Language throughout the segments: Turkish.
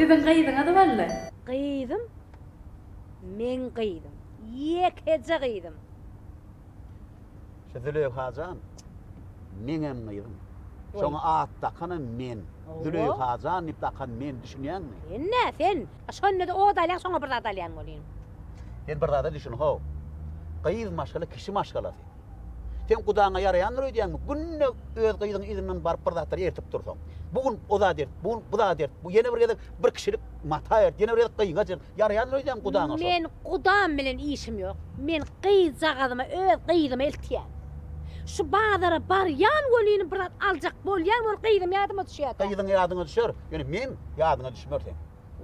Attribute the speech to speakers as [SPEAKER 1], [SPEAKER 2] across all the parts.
[SPEAKER 1] Sizin gıydyňyz belli.
[SPEAKER 2] Gıydym. Men gıydym. Yekece gıydym.
[SPEAKER 3] Züleyha Hacan, menem gıydym. Şoňa at takana men. Züleyha Hacan ip takan men düşünýänmi?
[SPEAKER 2] Sen şonda da o dalýan soňa bir dalýan bolýan.
[SPEAKER 3] Sen bir zada düşün ho. Gıyyd maşgala kişi maşgalasy. Sen Gudaňa ýaraýanlar öýdýänmi? Günne öz gıydyň izinden barıp bir zatlar ertip dursaň. Bugün o da der, bugün bu da der. Bu ýene bir gezek bir kişilik mata ýer, ýene bir gezek gıyýga jer. Ýaraýanlar öýdýän Gudaňa.
[SPEAKER 2] Men Gudam bilen işim ýok. Men gıyyd zagadyma öz gıydyma eltýän. Şu bazara barýan golini bir aljak bolýan bol gıydym ýadyma düşýär.
[SPEAKER 3] Gıydyň ýadyňa düşer. Ýöne men ýadyňa düşmür sen.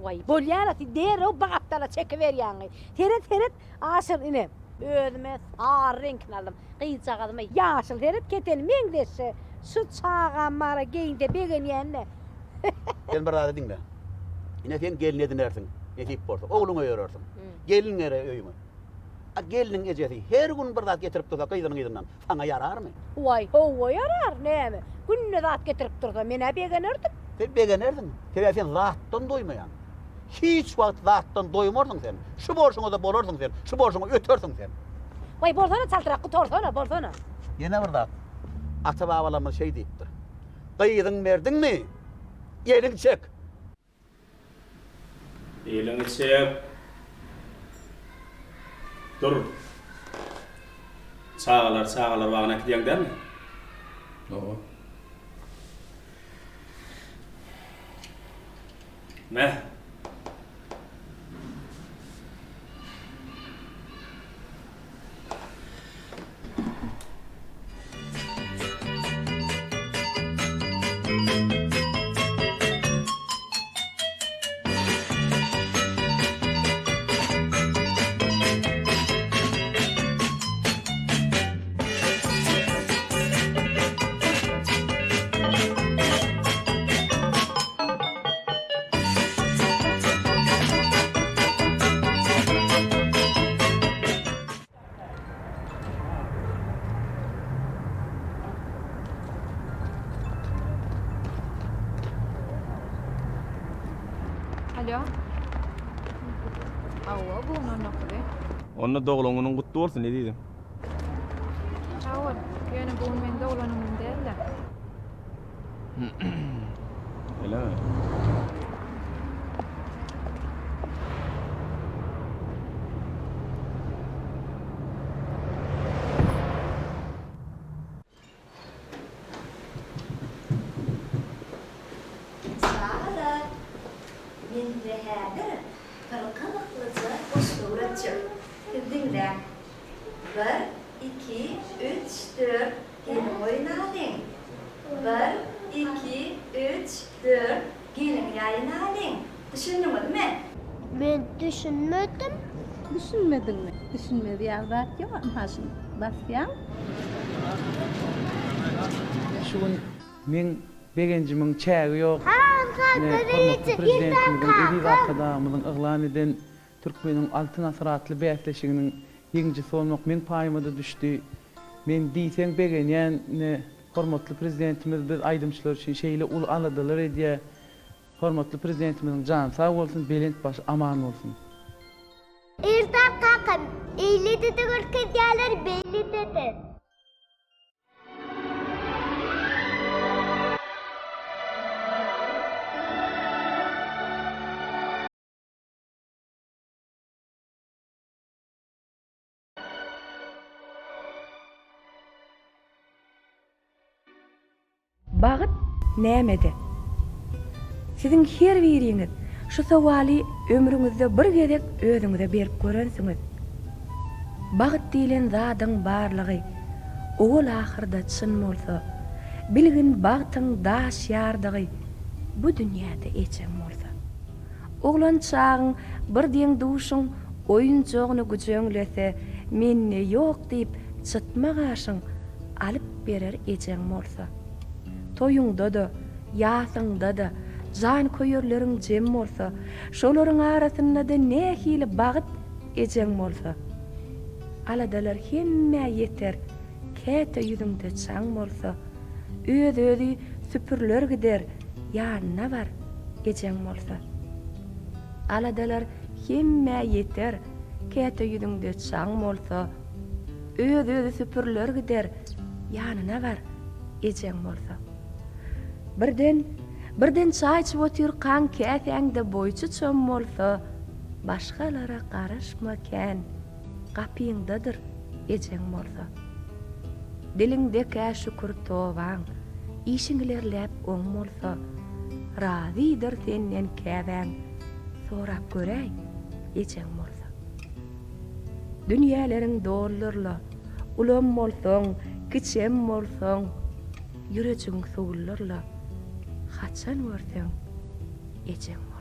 [SPEAKER 2] Vay bolýan ati dere o bagaptala çekiberýän. Teret aşyr ine. Özüme sar renkini aldım. Gıyyd zagadyma ýaşyl teret ketelim meňdeşe. Şu çağa mara geýinde begenýänle.
[SPEAKER 3] Sen bir zada diňle. Ine sen gelin edinersiň. Netip bolsa, oğluňa ýörersiň. Gelinlere öýme. A geliniň ejesi her gün bir zat getirip dursa gıydyň izinden saňa ýararmy?
[SPEAKER 2] Vay ho yarar näme? Günne zat getirip dursa mene begenerdim.
[SPEAKER 3] Sen begenerdiň. Sen zatdan doýmaýan. Hiç wagt zatdan doýmardyň sen. Şu borşuňa da bolarsyň sen. Şu borşuňa ötersiň sen.
[SPEAKER 2] Vay bolsana çaltyrak bolsana.
[SPEAKER 3] Ýene bir zat. Ata babalarymyz şey diýipdir. Gıydyň berdiňmi? Ýeliň çek.
[SPEAKER 4] Elini çek. Dur. Çağalar bagana gidiyorsun değil mi?
[SPEAKER 5] Oo.
[SPEAKER 4] Ne?
[SPEAKER 1] Alo. Awa, bu nokta.
[SPEAKER 5] Onda dogulanyň gutly bolsun, ne diýdim?
[SPEAKER 1] Çawar, ýöne bu mende olanymyň däl-de.
[SPEAKER 5] Eleme.
[SPEAKER 6] Sağlar. Men de häzir kırqılıqlıca boşluğratçı. Dinle. 1, 2, 3, 4 gelin oynadın. 1, 2, 3, 4 gelin yayınladın. Düşündün mü?
[SPEAKER 7] Ben düşünmedim.
[SPEAKER 8] Düşünmedin mi? Düşünmedi ya yok haşin. Basyan.
[SPEAKER 9] Şu gün men begencimin çägi ýok.
[SPEAKER 7] Hazır
[SPEAKER 9] Prezidentimizin Ediz Akadamynyň yglan eden Türkmeniň altyn asratly bäýatleşiginiň ýeňjisi bolmak men paýymyda düşdi. Men diýsem begenýän hormatly prezidentimiz biz aýdymçylar üçin şeýle ul aladylar edýär. Hormatly prezidentimizin jany sag bolsun, belent baş aman bolsun.
[SPEAKER 7] Ertan kakam, eyledi de görkezýärler belli dedi.
[SPEAKER 10] Bagyt nämede? Siziň her biriňiz şu sowaly ömrüňizde bir gezek özüňize berip görensiňiz. Bagyt diýilen zadyň barlygy ol ahyrda çyn bolsa, bilgin bagtyň daş ýardygy bu dünýäde eçen bolsa. Oglan çağın bir diň duşuň oýunçogyny güçeňlese, menne ýok diýip çytma gaşyň alyp berer eçen bolsa. Toyuňda da, ýasyňda da, jan köýerleriň jem bolsa, şolaryň arasynda da nähili bagyt ejen bolsa. Aladalar hemme yeter, käte ýüzüňde çaň bolsa, öz-özü süpürler gider, ýanyna bar ejen bolsa. aladalar hemme yeter, käte yüzüňde çaň bolsa, öz süpürler gider, ýanyna bar, ejeň bolsa. Birden çay içip oturkan käseňde boýçy çöm bolsa, başgalara garaşmakan, gapyňdadyr, ejeň bolsa. Dilinde kä şükür towaň, işiňlerläp oň bolsa, razydyr senden käbäň, sorap göräý, ejeň bolsa. Dünýäleriň dollarla, ulam bolsaň, kiçem bolsaň, ýürejiň sowullarla, haçan görseň, ejeň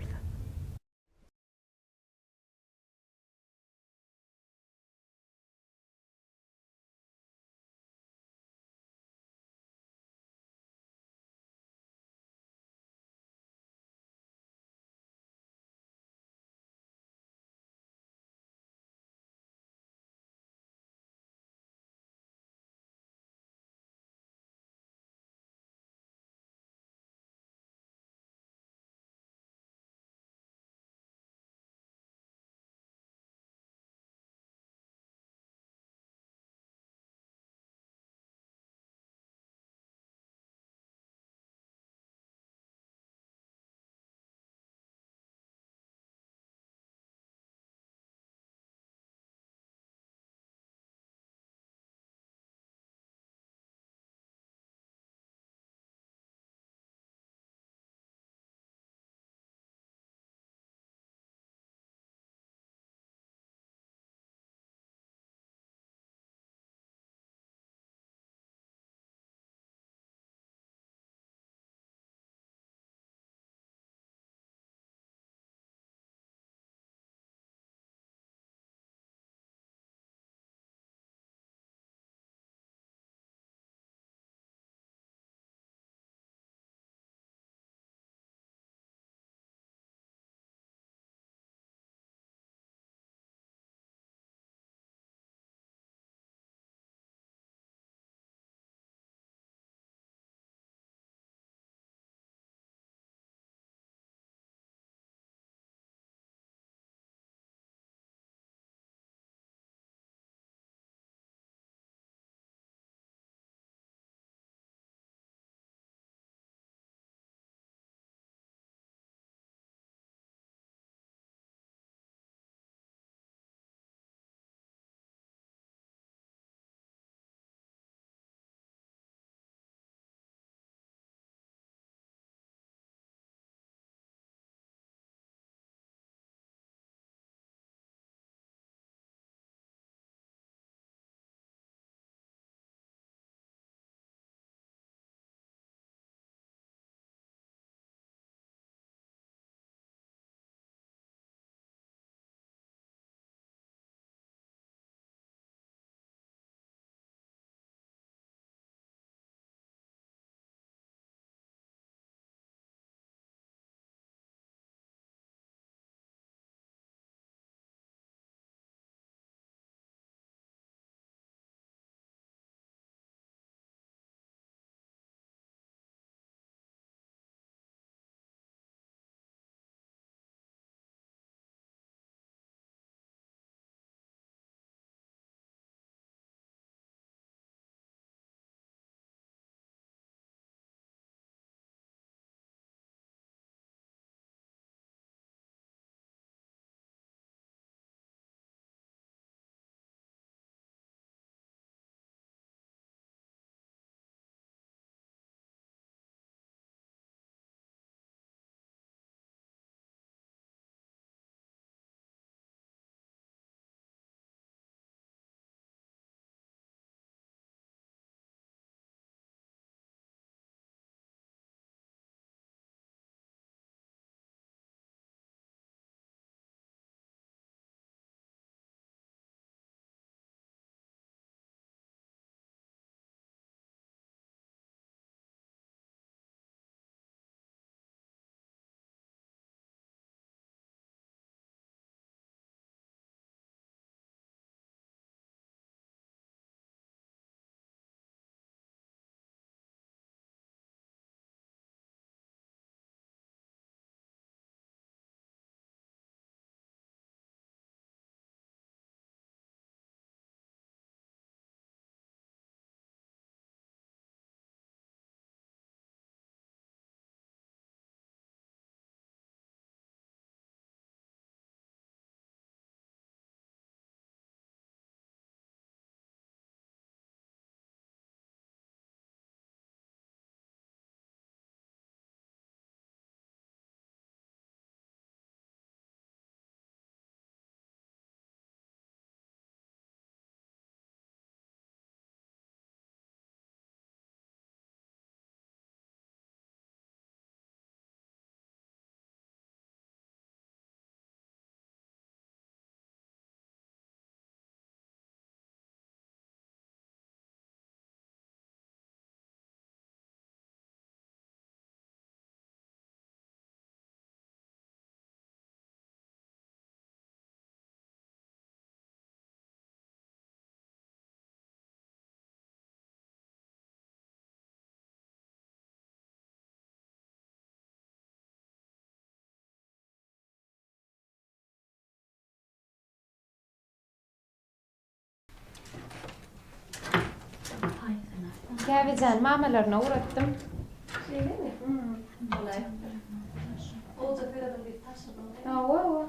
[SPEAKER 1] Kävican mamalarına uğrattım. Ava.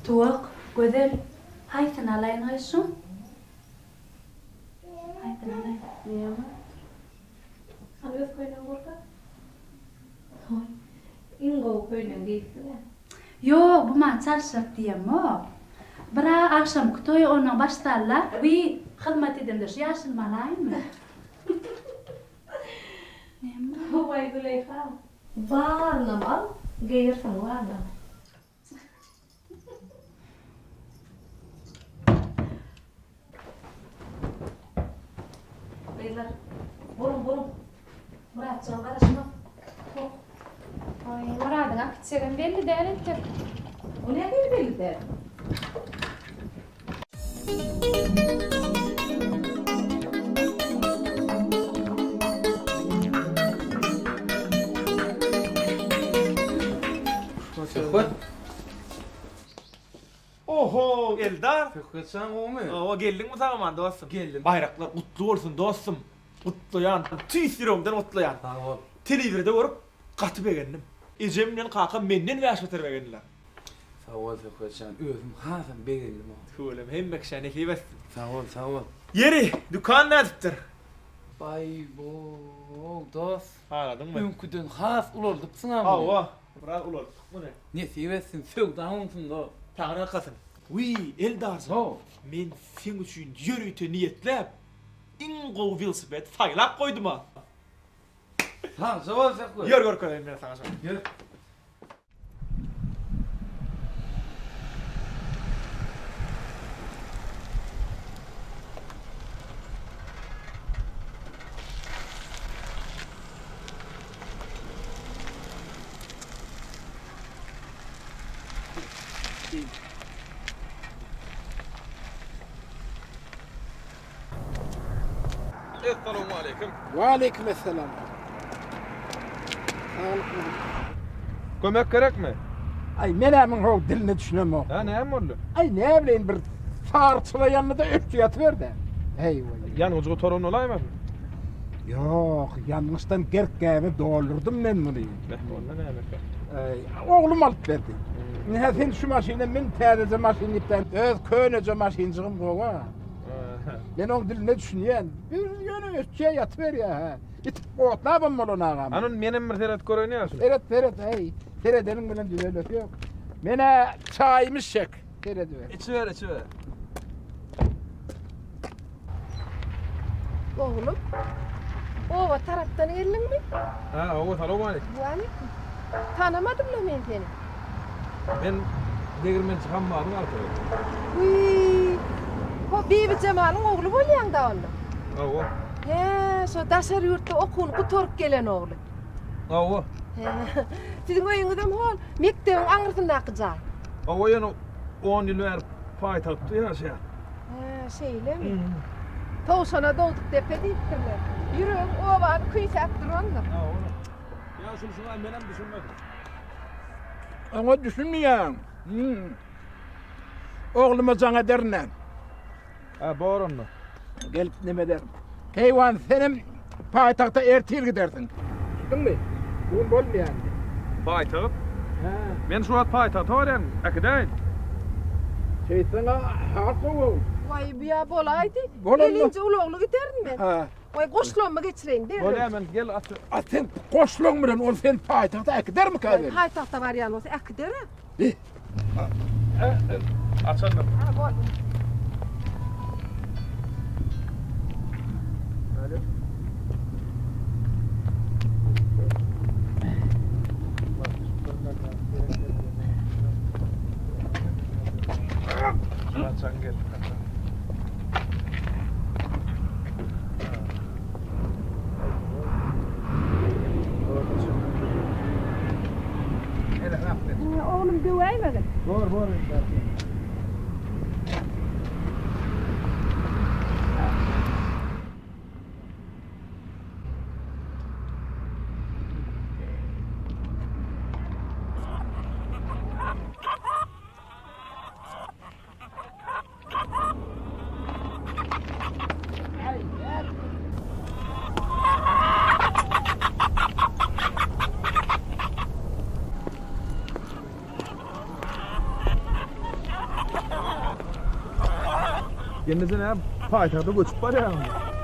[SPEAKER 8] Tuak, güzel. Haytın alayın haysun. Haytın alayın.
[SPEAKER 1] Ne ama? Sen öz koynan korka? İngo koynan değilsin ya.
[SPEAKER 8] Yo, bu man çarşaf diyem o. Bira akşam kutoy onun başlarla. Vi hizmet edimdir. Yaşın malayın mı?
[SPEAKER 1] Vay Züleyha. Varlam al. Gelirsen varlam.
[SPEAKER 8] Beyler, burun. Murat, sen karışma.
[SPEAKER 1] Ay Murad'ın akçegen belli değil ki.
[SPEAKER 8] O ne belli der?
[SPEAKER 11] Oho Eldar.
[SPEAKER 9] Fikretsen o mu?
[SPEAKER 11] O geldin mi tamam dostum?
[SPEAKER 9] Geldim.
[SPEAKER 11] Bayraklar kutlu olsun dostum. Kutlayan, tüysiromdan kutlayan.
[SPEAKER 9] Sağ ol.
[SPEAKER 11] Televizyonda görüp katıp egendim. Ecemden kaka menden väş beter egendiler.
[SPEAKER 9] Sağ ol Fikretsen. Özüm hazım beğendim o.
[SPEAKER 11] Şöyle hem bekşane kibes.
[SPEAKER 9] Sağ ol.
[SPEAKER 11] Yeri, dükkan nädipdir?
[SPEAKER 9] Bay bo dost.
[SPEAKER 11] Anladın mı?
[SPEAKER 9] Önküden has ulardıpsın ama.
[SPEAKER 11] Ava, bırak ular. Bu ne?
[SPEAKER 9] Ne seversin? Sögdağınsın da.
[SPEAKER 11] Tağına kasın. Wi, Eldar.
[SPEAKER 9] O.
[SPEAKER 11] Men sen üçün yürüyte niyetlep. İngo velosiped faylap koydum ha.
[SPEAKER 9] Sağ ol Fikret.
[SPEAKER 11] Gör koyayım ben sana.
[SPEAKER 9] Gel.
[SPEAKER 5] Esselamu aleyküm.
[SPEAKER 12] Ve aleykümselam.
[SPEAKER 5] Kömek gerek mi?
[SPEAKER 12] Ay menemin o dilini düşünem o.
[SPEAKER 5] Ha ne oldu?
[SPEAKER 12] Ay ne bileyim bir tarçıla yanına da öpçüyat ver de. Hey vay.
[SPEAKER 5] Yani ucu torun olay mı?
[SPEAKER 12] Yok yanlıştan gerkeğimi doldurdum ben bunu.
[SPEAKER 5] Ne oldu ne demek?
[SPEAKER 12] Oğlum alıp verdi. Ne sen şu maşine min tədəcə maşinlikdən öz köynəcə maşincığım qova. Ben onun diline düşünüyen. Bir yönü ötçüye yatıver ya ha. İt otla ben molon ağam.
[SPEAKER 5] Anın benim bir teret görünüyorsun.
[SPEAKER 12] Teret hey. Teredenin bilen düğelet yok. Mene çayımız çek. Teredi ver.
[SPEAKER 5] İçiver.
[SPEAKER 2] Oğlum. Ova taraftan geldin mi?
[SPEAKER 5] Ha o selamu aleyküm.
[SPEAKER 2] Bu aleyküm. Tanımadım da ben seni.
[SPEAKER 5] Ben değirmen çıkan varım arkadaşlar.
[SPEAKER 2] Uy. O Bibi Cemal'ın oğlu bolyan da onu.
[SPEAKER 5] O.
[SPEAKER 2] He, so daşar yurtta okun kutoruk gelen oğlu.
[SPEAKER 5] O.
[SPEAKER 2] He. Sizin oyunuzdan hol mektebin anırtındaki cay.
[SPEAKER 5] O yani 10 yıl ver payitahtı ya şey.
[SPEAKER 2] He, şeyle mi? Tavşana doğduk depe deyiptirler. Yürüyün, o var, kıysak durun da.
[SPEAKER 5] Ya şunu benim düşünmedim.
[SPEAKER 12] Ama düşünmeyen. Oğluma sana derine.
[SPEAKER 5] Ha bağırın mı?
[SPEAKER 12] Gelip ne derim? Heyvan senin payitakhta ertir gidersin. Değil mi? Bugün bol mu yani?
[SPEAKER 5] Payitaht? Ben şu an payitaht var yani. Akıdayın.
[SPEAKER 12] Şey sana haklı ol.
[SPEAKER 2] Vay biya bolaydı.
[SPEAKER 12] Bolan mı?
[SPEAKER 2] Gelince uloğlu giderdin ben.
[SPEAKER 12] Ha.
[SPEAKER 2] Vay koşluğuma geçireyim değil
[SPEAKER 5] Böyle
[SPEAKER 2] mi?
[SPEAKER 5] hemen gel at.
[SPEAKER 12] Sen koşluğun bilen ol sen payitakhta gider mi kadar?
[SPEAKER 2] Hay tahta var yani olsa akıdere.
[SPEAKER 5] Açalım.
[SPEAKER 2] Ha bol.
[SPEAKER 5] Açan gel.
[SPEAKER 2] Oğlum düveymedin.
[SPEAKER 12] Bor.
[SPEAKER 5] Kendisi ne? Paytahta göçüp var ya.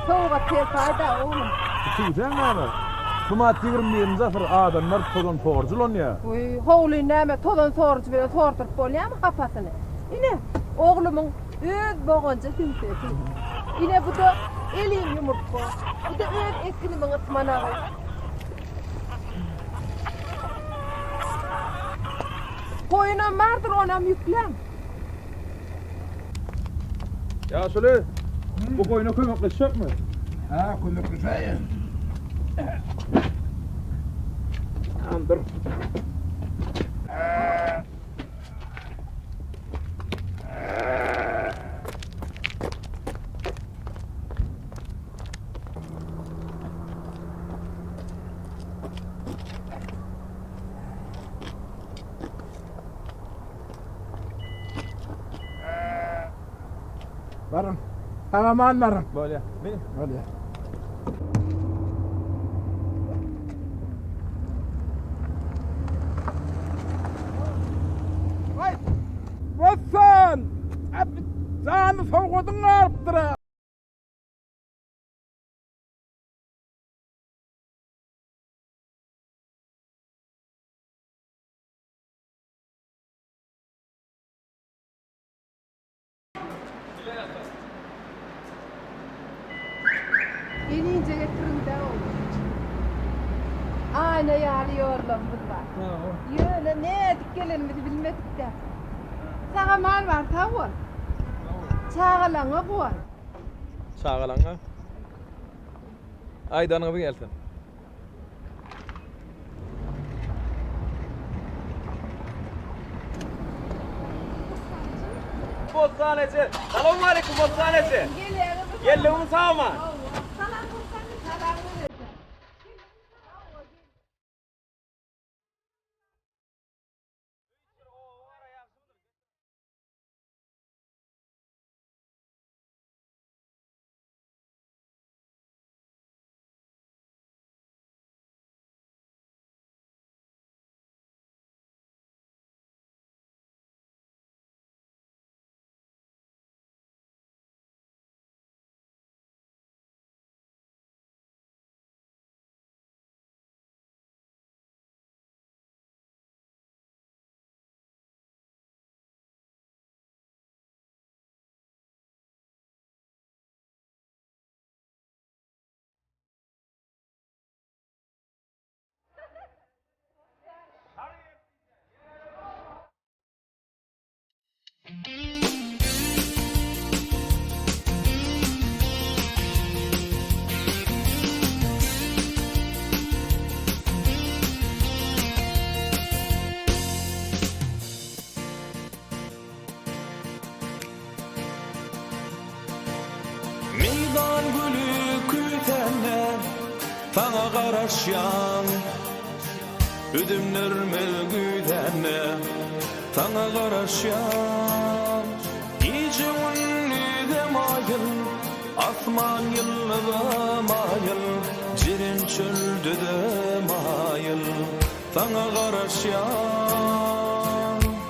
[SPEAKER 2] Soğuğa tefayda oğlum.
[SPEAKER 5] Sen ne abi? Tumat 20 zafer adamlar tozon torculon ya.
[SPEAKER 2] Uy, hoğlu näme tozan sorucu böyle sortup bolýarmy kafasını. Ine oğlumun öz boğanca tümsesi. Ine bu da elim yumurtko. Bu da öz eskinimin ıtmanağı. Koyuna mardır onam yüklem.
[SPEAKER 5] Ya şöyle bu koyuna kömekleşecek mi?
[SPEAKER 12] Ha, kömekleşeyin. Andır. Varın. Tamam varın.
[SPEAKER 5] Böyle. Benim.
[SPEAKER 12] Hadi. Vay! Vassan! Abi, zanı soğudun arttıra.
[SPEAKER 2] Gelince getirin de oğlum. Ayna yağlıyorlar bunlar. Yöyle ne edik gelenimizi bilmedik de. Sana mal var tavır. Çağalana koy.
[SPEAKER 5] Çağalan ha. Aydan'a bir gelsin. Bostanesi. Selamun aleyküm bostanesi. Geliyorum sağ mı?
[SPEAKER 11] Meydan gülü kütenler Tağa qaraşyan Üdümler melgüdenler Tağa qaraşyan İyice ünlü de mayıl Asman yıllı da mayıl Cirin çöldü de mayıl Tağa qaraşyan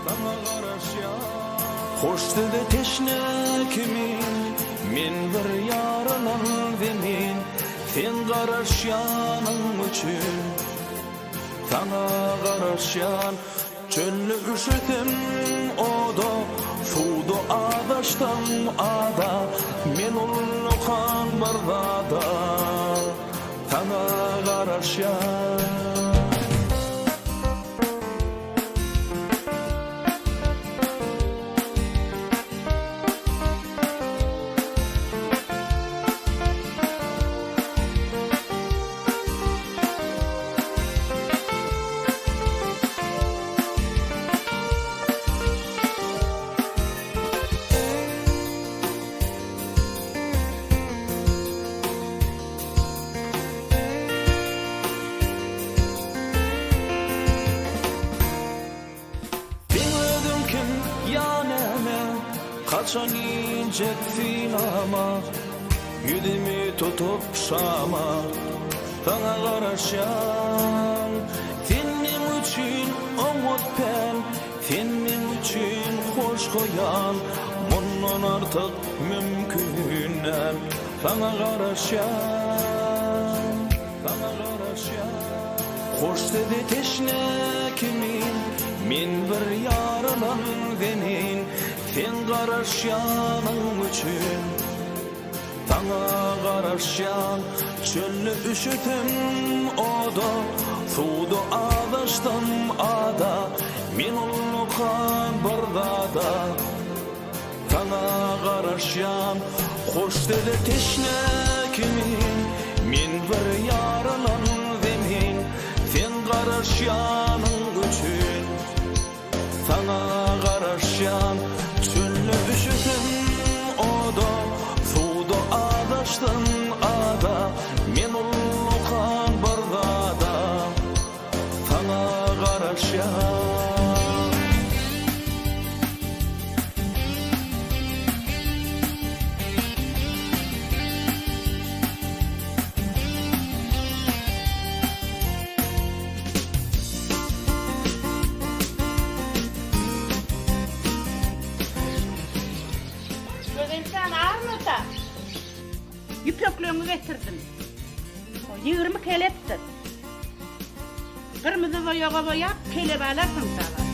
[SPEAKER 11] Tağa qaraşyan Hoştu da teşne kimin Men bir yarınan demin Sen qaraşyanın üçün Sana qaraşyan Çöllü üşütüm oda Sudu adaştan ada Men ulu kan bardada Sana qaraşyan Kaçan ineceksin ama Yüdümü tutup şama Sana qaraşan Senin için umut ben Senin için hoş koyan Bunu
[SPEAKER 13] Mundan artık mümkünen sana garaşan, sana garaşan. Hoş dedi teşne kimin, min bir yarılan denin, sen garaşanın üçün. Sana garaşan, çöllü üşütüm oda, sudu ağdaştım ada, min ulukan bardada. Sana garaşan, hoş dedi teşne kimin, min bir yarılan demin, sen garaşanın üçün. Sana garaşan, çöllü üşütüm oda, sudu ağdaştım ada, min ulukan bardada. Sana garaşan.
[SPEAKER 2] Yüplöklüğümü getirdim. 20 keleptir. Kırmızı boyağa boyap kelep alarsın sana.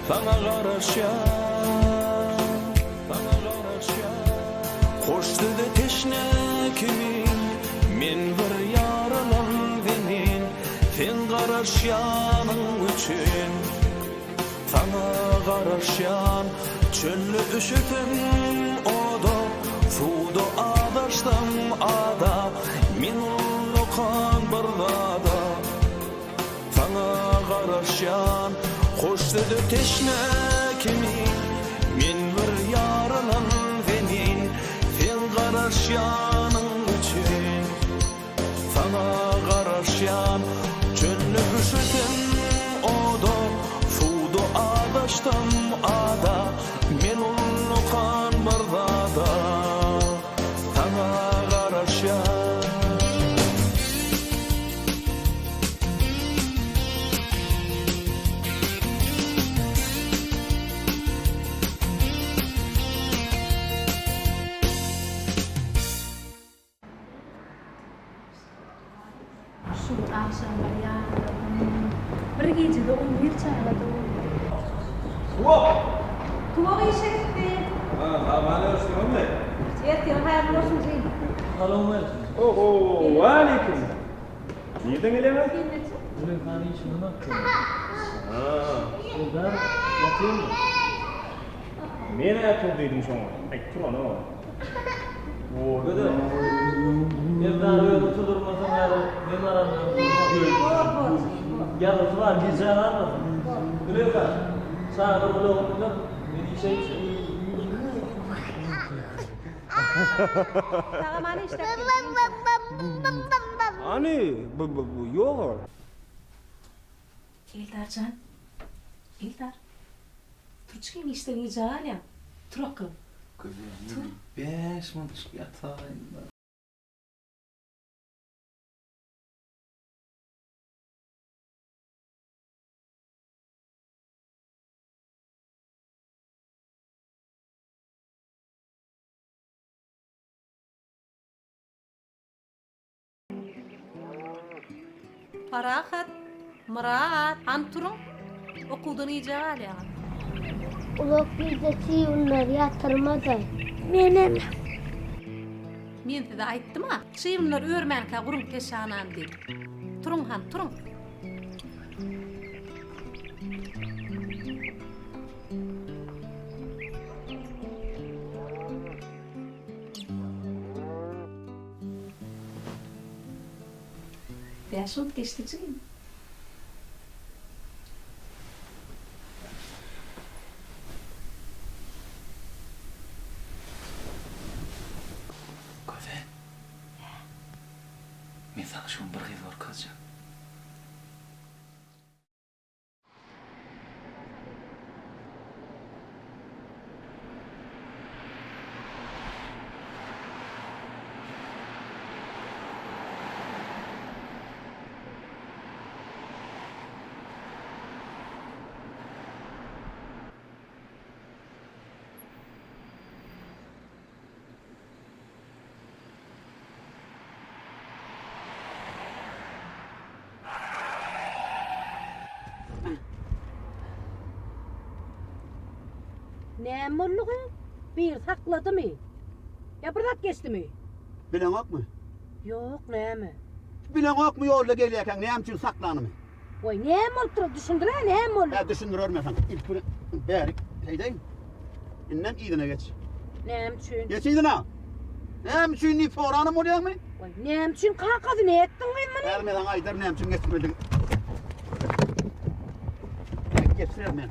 [SPEAKER 2] Sana garaşan, sana garaşan. Hoş dedi teşne kimin, min bir yarılan demin, sen garaşanın üçün. Sana garaşan, çöllü üşütüm oda, sudu ağdaştım ada, min ulukan bardada. Sana garaşan, hoş dedi teşne kimin, min bir yarılan demin, sen garaşanın üçün. Sana garaşan, çöllü üşütüm oda, sudu ağdaştım ada, min ulukan bardada. Sana garaşan.
[SPEAKER 8] Şu akşamlar ya. Bir gecede 11 çağladı. Tuvağı işetti.
[SPEAKER 5] bana hoşlanıyor mu?
[SPEAKER 2] Erken hayırlı olsun Zeynep.
[SPEAKER 5] Oho, aleyküm. Nereden geliyorsun? Bugün kanı içinde ne yapıyorsun? Burada yatıyor mu? Mene yatıyor dedim şu an. Ay, dur ana. Oo, dedi. Evden arıyor, tutulurmasın her ben aramıyorum. Yarısı var, gece aramazsın. Biliyor musun? Sağda burada olunca beni işe içiyor.
[SPEAKER 2] Tağamanı işte.
[SPEAKER 5] Hani, bu yok.
[SPEAKER 10] Eldarcan. Eldar. Tur çıkayım işte iyice hala. Tur akıl.
[SPEAKER 5] Tur. 5 minut yatayım ben.
[SPEAKER 2] Parahat, Murat, Anturun okuldan iyice hala.
[SPEAKER 7] Ulak bizde siyunlar yatırmadı. Menem.
[SPEAKER 8] Men size aytdım ha, şiirler örmenke gurun peşanan dedi. Turun han, turun. Der Schut gestiegen.
[SPEAKER 13] Köfe. Men sana şu bir kız var kızcak.
[SPEAKER 2] Ne molluğu? Bir sakladı mı? Ya bırak geçti mi?
[SPEAKER 3] Bilen yok mu?
[SPEAKER 2] Yok ne mi?
[SPEAKER 3] Bilen yok mu yolda gelirken neyem için saklanımı?
[SPEAKER 2] Vay ne molluğu düşündüre ne molluğu?
[SPEAKER 3] Ya düşündürüyorum efendim. İlk bunu beğerik. Heydeyim. İnnem iyidine geç.
[SPEAKER 2] Ne için?
[SPEAKER 3] Geç iyidine. Neyem için ni foranım oluyor mu?
[SPEAKER 2] Vay ne için kalkadı ne ettin kıyım mı?
[SPEAKER 3] Vermeden aydar neyem için geçmedin. Geçirelim ben.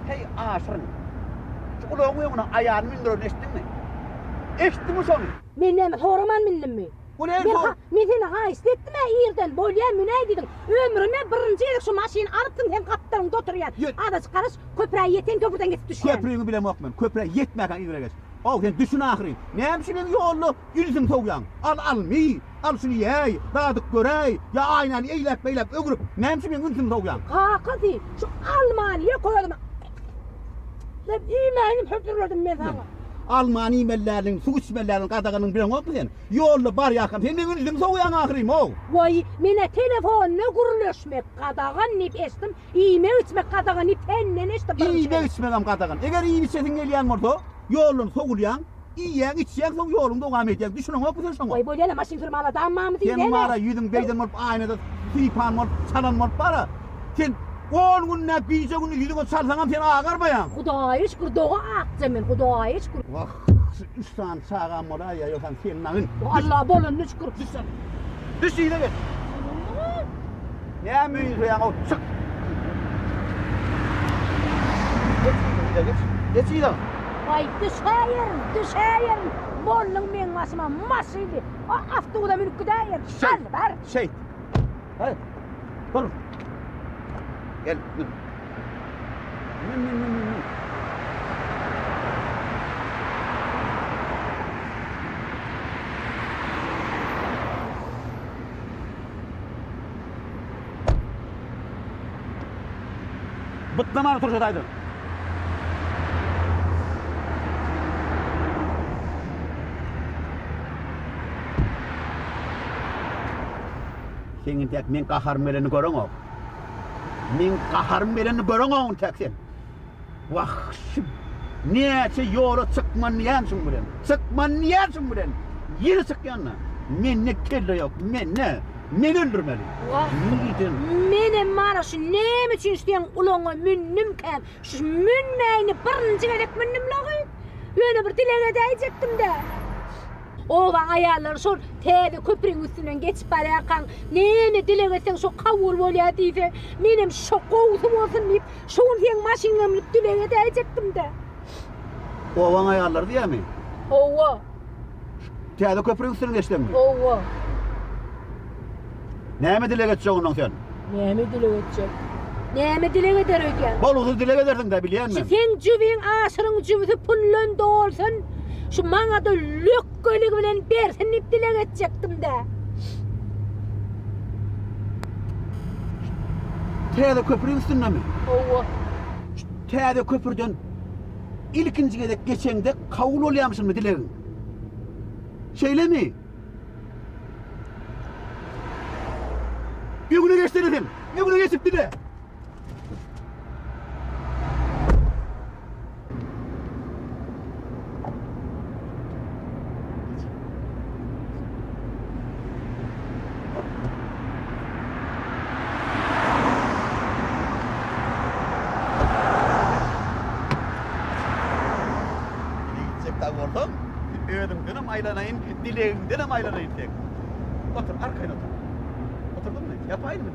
[SPEAKER 3] Hey aşırın. Şu kulağın uyumuna ayağını mindirin eşittin mi? Eşittin mi sonu?
[SPEAKER 2] Minnem soraman minnem mi?
[SPEAKER 3] Bu ne sor?
[SPEAKER 2] Men seni ha istettim ha yerden bolya müney dedim. Ömrüme birinci yedik şu maşini alıptın sen kaptanında oturuyan. Adaş karış köprüye yeten köprüden geçip düşüyen.
[SPEAKER 3] Köprüyünü bile yok ben. Köprüye yetmeyken idire geç. Al sen düşün ahiri. Neyem şimdi yollu yüzüm soğuyan. Al mi? Al şunu yey. Dağdık görey. Ya aynen eylep beylep ögürüp. Neyem şimdi yüzüm soğuyan.
[SPEAKER 2] Kalkadı. Şu Almanya'ya koyalım. Ben imeğini höpürürdüm ben sana.
[SPEAKER 3] Almani imellerinin, su içmellerinin kadağının bilen yok mu sen? Yollu bar yakın. Sen benim yüzüm soğuyan ahirim o.
[SPEAKER 2] Vay mene telefonla guruluşmak kadağın nip estim. İğme içmek kadağın nip ennen estim.
[SPEAKER 3] İğme içmegem kadağın. Eğer iyi içesin geliyen morto. Yolun soğulayan. İyiyen içiyen soğuk yolun devam edecek. Düşünün yok mu sen sana?
[SPEAKER 2] Vay böyle maşin firmalı damamı değil.
[SPEAKER 3] Sen mara yüzün beyden morp aynada sipan morp çalan morp para. Sen 10 günne bir günü yüzüne çalsam sen ağarmayan.
[SPEAKER 2] Kudaya şükür doğa attım ben kudaya şükür.
[SPEAKER 3] Vah, üstan sağam mora ya yoksa senin ağın.
[SPEAKER 2] Allah bolun şükür.
[SPEAKER 3] Düş yine gel. Ne müyüz ya o çık. Geç yine.
[SPEAKER 2] Vay düşeyin. Bolun men masıma masıydı. O aftuğda minük gideyin. Var.
[SPEAKER 3] Şey. Hadi. Dur. Gel. Min. Bıtlamanı turşadaydı. Senin tek men kaharım elini görün o. Men kaharım elini görün o tek sen. Vah şimdi. Neyse yola çıkman yansın bilen. Çıkman yansın bilen. Yeri çık yanına. Men ne kelle yok. Men öldürmeli.
[SPEAKER 2] Menem mana şu nem için isteyen ulağına münnüm kem. Şu münneyini birinci gerek münnüm lağı. Öyle bir dileğe diyecektim de. Oğlan ayarları şu teyde köprünün üstünden geçip barakan neyini dileğe sen şu kavul bolya deyse menem şu kovsum olsun deyip şun sen maşinamlık dileğe diyecektim de.
[SPEAKER 3] Oğlan ayarları diye mi?
[SPEAKER 2] Ova.
[SPEAKER 3] Teyde köprünün üstünden geçtin mi?
[SPEAKER 2] Ova.
[SPEAKER 3] Ne mi dile geçeceksin ondan sen?
[SPEAKER 2] Ne mi dile edecek? Ne mi dile eder öken?
[SPEAKER 3] Boluğu dile edersin de biliyor musun?
[SPEAKER 2] Sen cüvin aşırın cüvisi pullun doğursun. Şu bana da lökkölük bilen bersin ip dile edecektim de.
[SPEAKER 3] Teyde köprünün üstünden mi?
[SPEAKER 2] Ova.
[SPEAKER 3] Teyde köprüden ilkinciye de geçende kavul oluyormuşsun mu dileğin? Şeyle mi? geçtirdin. Öbürü geçip de. Oğlum, ödümden hem aylanayın, dileğimden hem aylanayın tek. Otur, arkaya otur. Oturdun mu? Yapayım mı?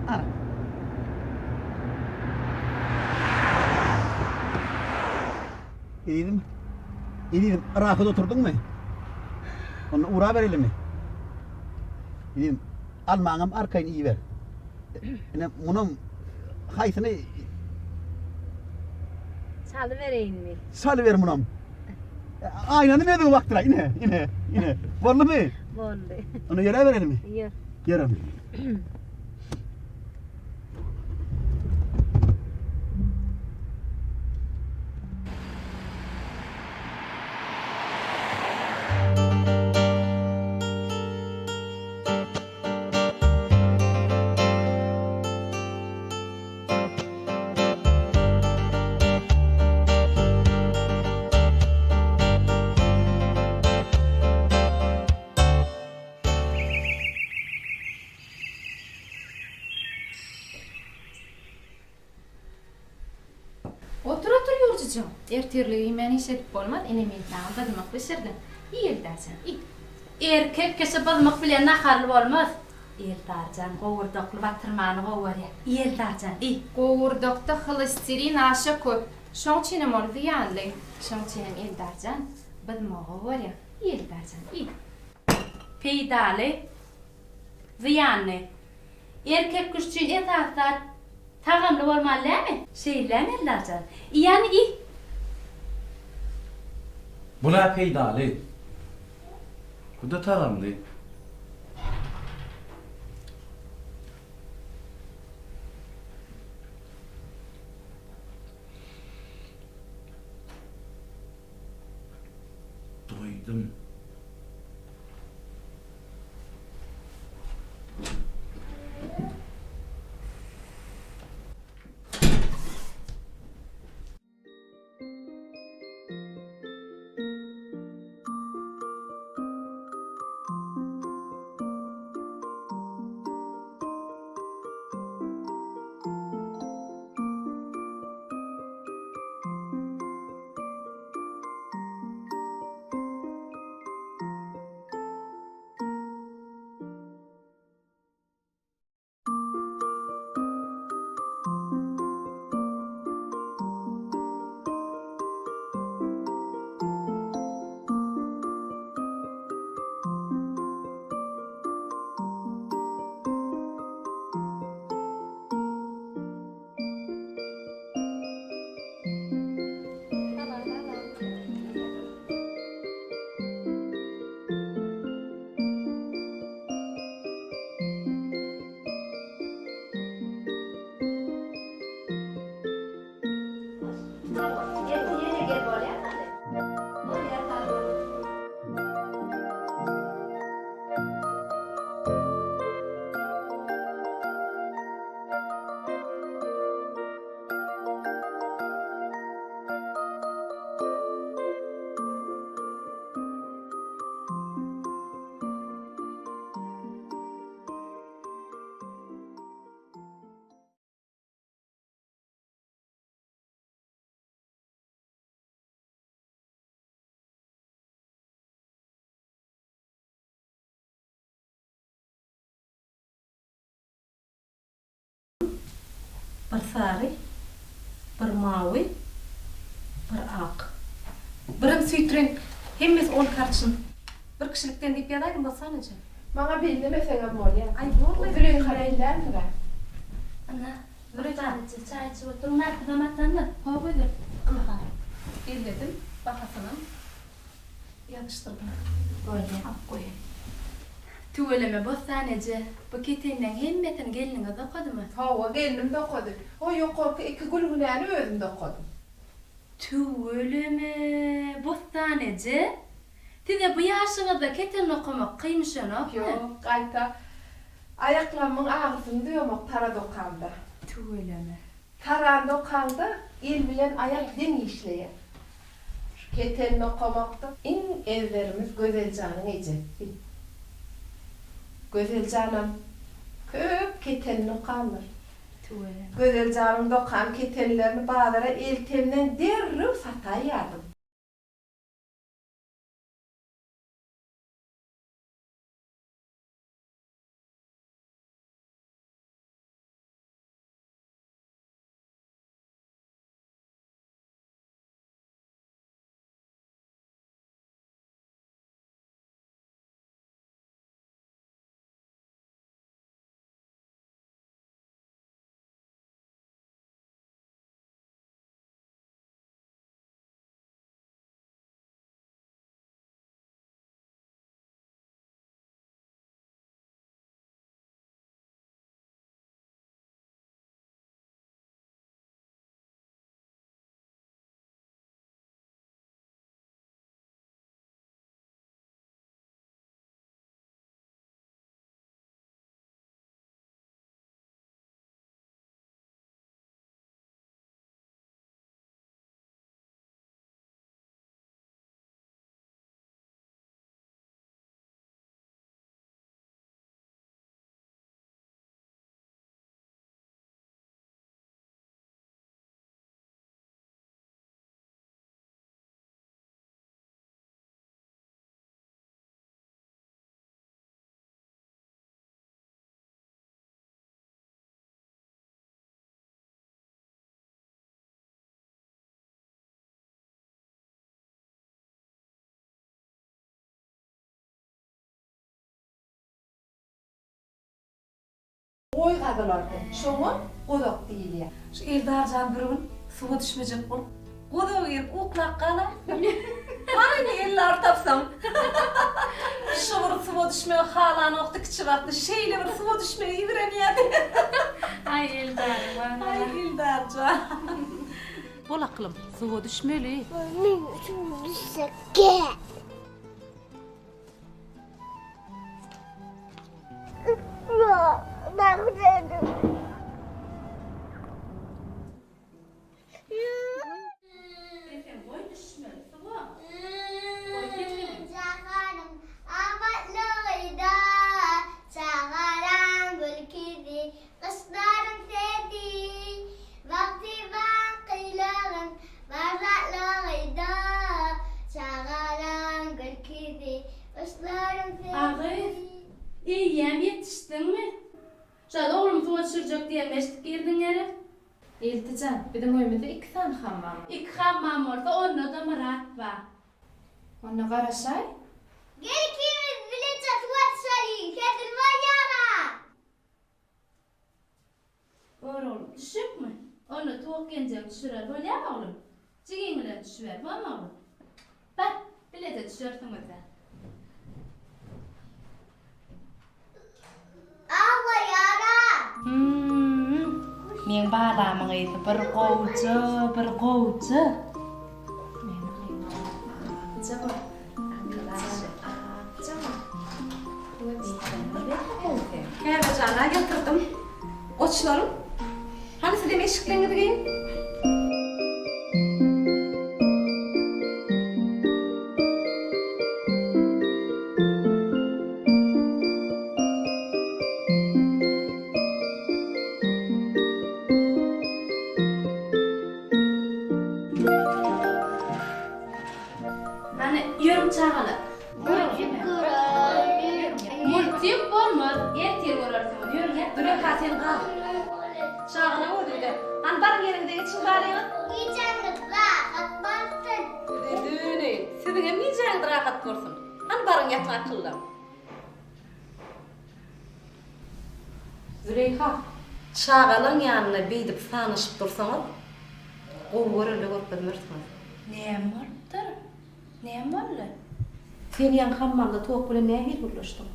[SPEAKER 3] Ana. İyiydim. Rakıda oturdun mu? Onu uğra verelim mi? İyiydim. Almağım arkayını iyi ver. Bunun haysını
[SPEAKER 2] Salıvereyim mi?
[SPEAKER 3] salıver bunun. Aynanı verdim vaktıra yine. Varlı mı?
[SPEAKER 2] Boldu.
[SPEAKER 3] Onu yere verelim mi?
[SPEAKER 2] Yer.
[SPEAKER 3] Yere mi?
[SPEAKER 1] Otur Yurcucuğum. Ertirliği meni işetip bolmaz. Enemin tağın badımak pişirdin. İyi dersen, iyi.
[SPEAKER 8] Erkek kişi balmak bilen naharlı olmaz. Eldarcan qovurdaqlı batırmanı qovar ya. Eldarcan, iyi.
[SPEAKER 1] Qovurdaqda xolesterin aşa köp. Şoň çinem ol ziyanly. Şoň çinem eldarjan. Badımağı var ya. Eldarjan, iyi.
[SPEAKER 8] Peýdaly. Ziyanly. Erkek kişi etatda tagamly bolmalymy? Şeýlem eldarjan. Yani iyi.
[SPEAKER 13] Buna peýdaly. Bu da tagamly. Doydum.
[SPEAKER 8] Bir sarı, bir mavi, bir ak. Birim sütren, hemmiz on karşın. Bir kişilikten deyip yadaydım basanıcı.
[SPEAKER 10] Bana bilmesene bol ya.
[SPEAKER 8] Ay bol.
[SPEAKER 10] Ödülün karayından mı?
[SPEAKER 8] Ana, bir tanesi çaycı oturun arkada matandı.
[SPEAKER 1] Havadır.
[SPEAKER 8] Aha.
[SPEAKER 1] Elledim. Bakasının.
[SPEAKER 8] Yatıştırdım. Böyle. Ak koyayım. Tüveleme bostanıcı. Bu keteğinden hemmetin gelinine dokudu mu?
[SPEAKER 10] Hava gelinim dokudu. O yukarı iki gülgüleni özüm dokudum.
[SPEAKER 8] Tüveleme bostanıcı. Tide bu yaşınızda keten okumak kıymışın ok mu?
[SPEAKER 10] Yok, kayta
[SPEAKER 8] Ayaklarımın ağrısını diyorum para dokanda.
[SPEAKER 10] Tüyleme.
[SPEAKER 8] Taran dokanda el bilen ayak din işleye. Şu ketelini okumakta en evlerimiz Gözelcan'ın ece. Gözelcan'ım köp ketelini okanlar.
[SPEAKER 10] Tüyleme.
[SPEAKER 8] Gözelcan'ın dokan ketellerini bağlara eltemden derrü satayardım. Oygadılardı. Şoňa godak diýilýär.
[SPEAKER 10] Şu Eldarjan bir gün suwa düşmejek bolup, godagy ýerip uklap gala. Aýny eller tapsam. Şu bir suwa düşmege halany okdy kiçi wagtda şeýle bir suwa düşmege ýigrenýärdi.
[SPEAKER 1] Ay Eldar,
[SPEAKER 10] Ay Eldarjan. Bolaklym, suwa düşmeli.
[SPEAKER 7] Men suwa düşseke. Bagdadım. Çağırım abatlığıyda, çağıran gülkidi, kışların sedi, vakti vakilağın varzatlığıyda, çağıran gülkidi, kışların sedi.
[SPEAKER 1] Ağay, iyiyem yetiştin mi? Şada oğlum suwa düşürecek diye meştik girdin yere. Eltican, bizim öýümizde 2 tane hammam.
[SPEAKER 10] 2 hammam bolsa onda da Murat bar.
[SPEAKER 1] Onu garaşay.
[SPEAKER 7] Gel ikimiz birlikte suya düşelim, kedin var yana.
[SPEAKER 10] Oğlum düşük mü? Onu tuğuk gencek düşürer, böyle mi oğlum? Çiğinle düşüver, var mı oğlum? Bak, bile de düşürsün o da.
[SPEAKER 7] Ağla yara.
[SPEAKER 10] Men balamyň ýeti bir gowjy, bir gowjy.
[SPEAKER 1] Cevap.
[SPEAKER 8] Kärjana getirdim. Oçlarım. Hani size eşiklerini giyin?
[SPEAKER 10] Hani yürüm çağalı. Multip bolmaz, ertir görersin. Yürü gel, dur hasen kal. Çağına o dedi. Hani bar yerinde geçin bari ya.
[SPEAKER 7] Yiyeceğiniz rahat bastın.
[SPEAKER 10] Düğünü, sizin hem yiyeceğiniz rahat görsün. Hani barın yatma akıllı. Züleyha, çağalın yanına beydip sanışıp dursanız, o görürle görpedimirsiniz.
[SPEAKER 1] Näme bardyr? Näme boldy?
[SPEAKER 10] Sen yan hammanda toğuk bilen näme hil gürleşdin?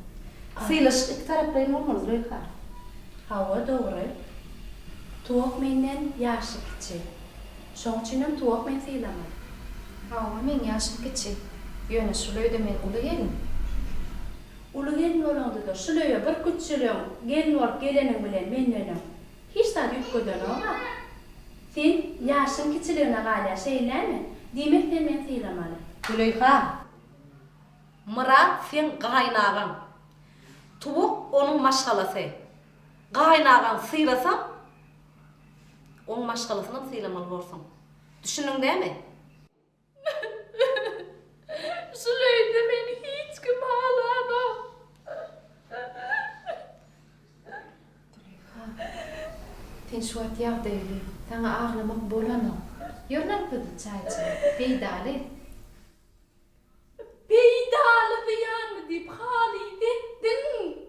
[SPEAKER 10] Sylaşyk iki tarapdaýyn bolmaly Züleyha.
[SPEAKER 1] Hawa dogry. Tuğuk menden ýaşy kiçik. Şoň üçinem tuğuk men sylamam. Hawa men ýaşym kiçik. Ýöne şol öýde men uly gelin.
[SPEAKER 8] Ulu gelin olandı da şulaya bir küçülüğün, gelin olup gelenin bilen mennenin. Hiç da yükköden oğa. Sen yaşın kiçiliğine galiya şeylermi? Demekten men sıylamalı.
[SPEAKER 2] Züleyha. Murat sen gaynağın. Tuvuk onun maşgalası. Gaynağın sıylasam onun maşgalasını sıylamalı olsun. Düşündün değil mi?
[SPEAKER 8] Şulayda beni hiç kim ağlamam.
[SPEAKER 1] Sen şu at yağı devli. Sana ağlamak bolanı. Yornan pıdı çaycı. Beydali.
[SPEAKER 8] Beydalı ziyan mı deyip hali dettin.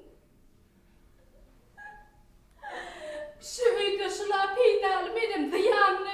[SPEAKER 8] Şöyle şula beydalı benim ziyanlı.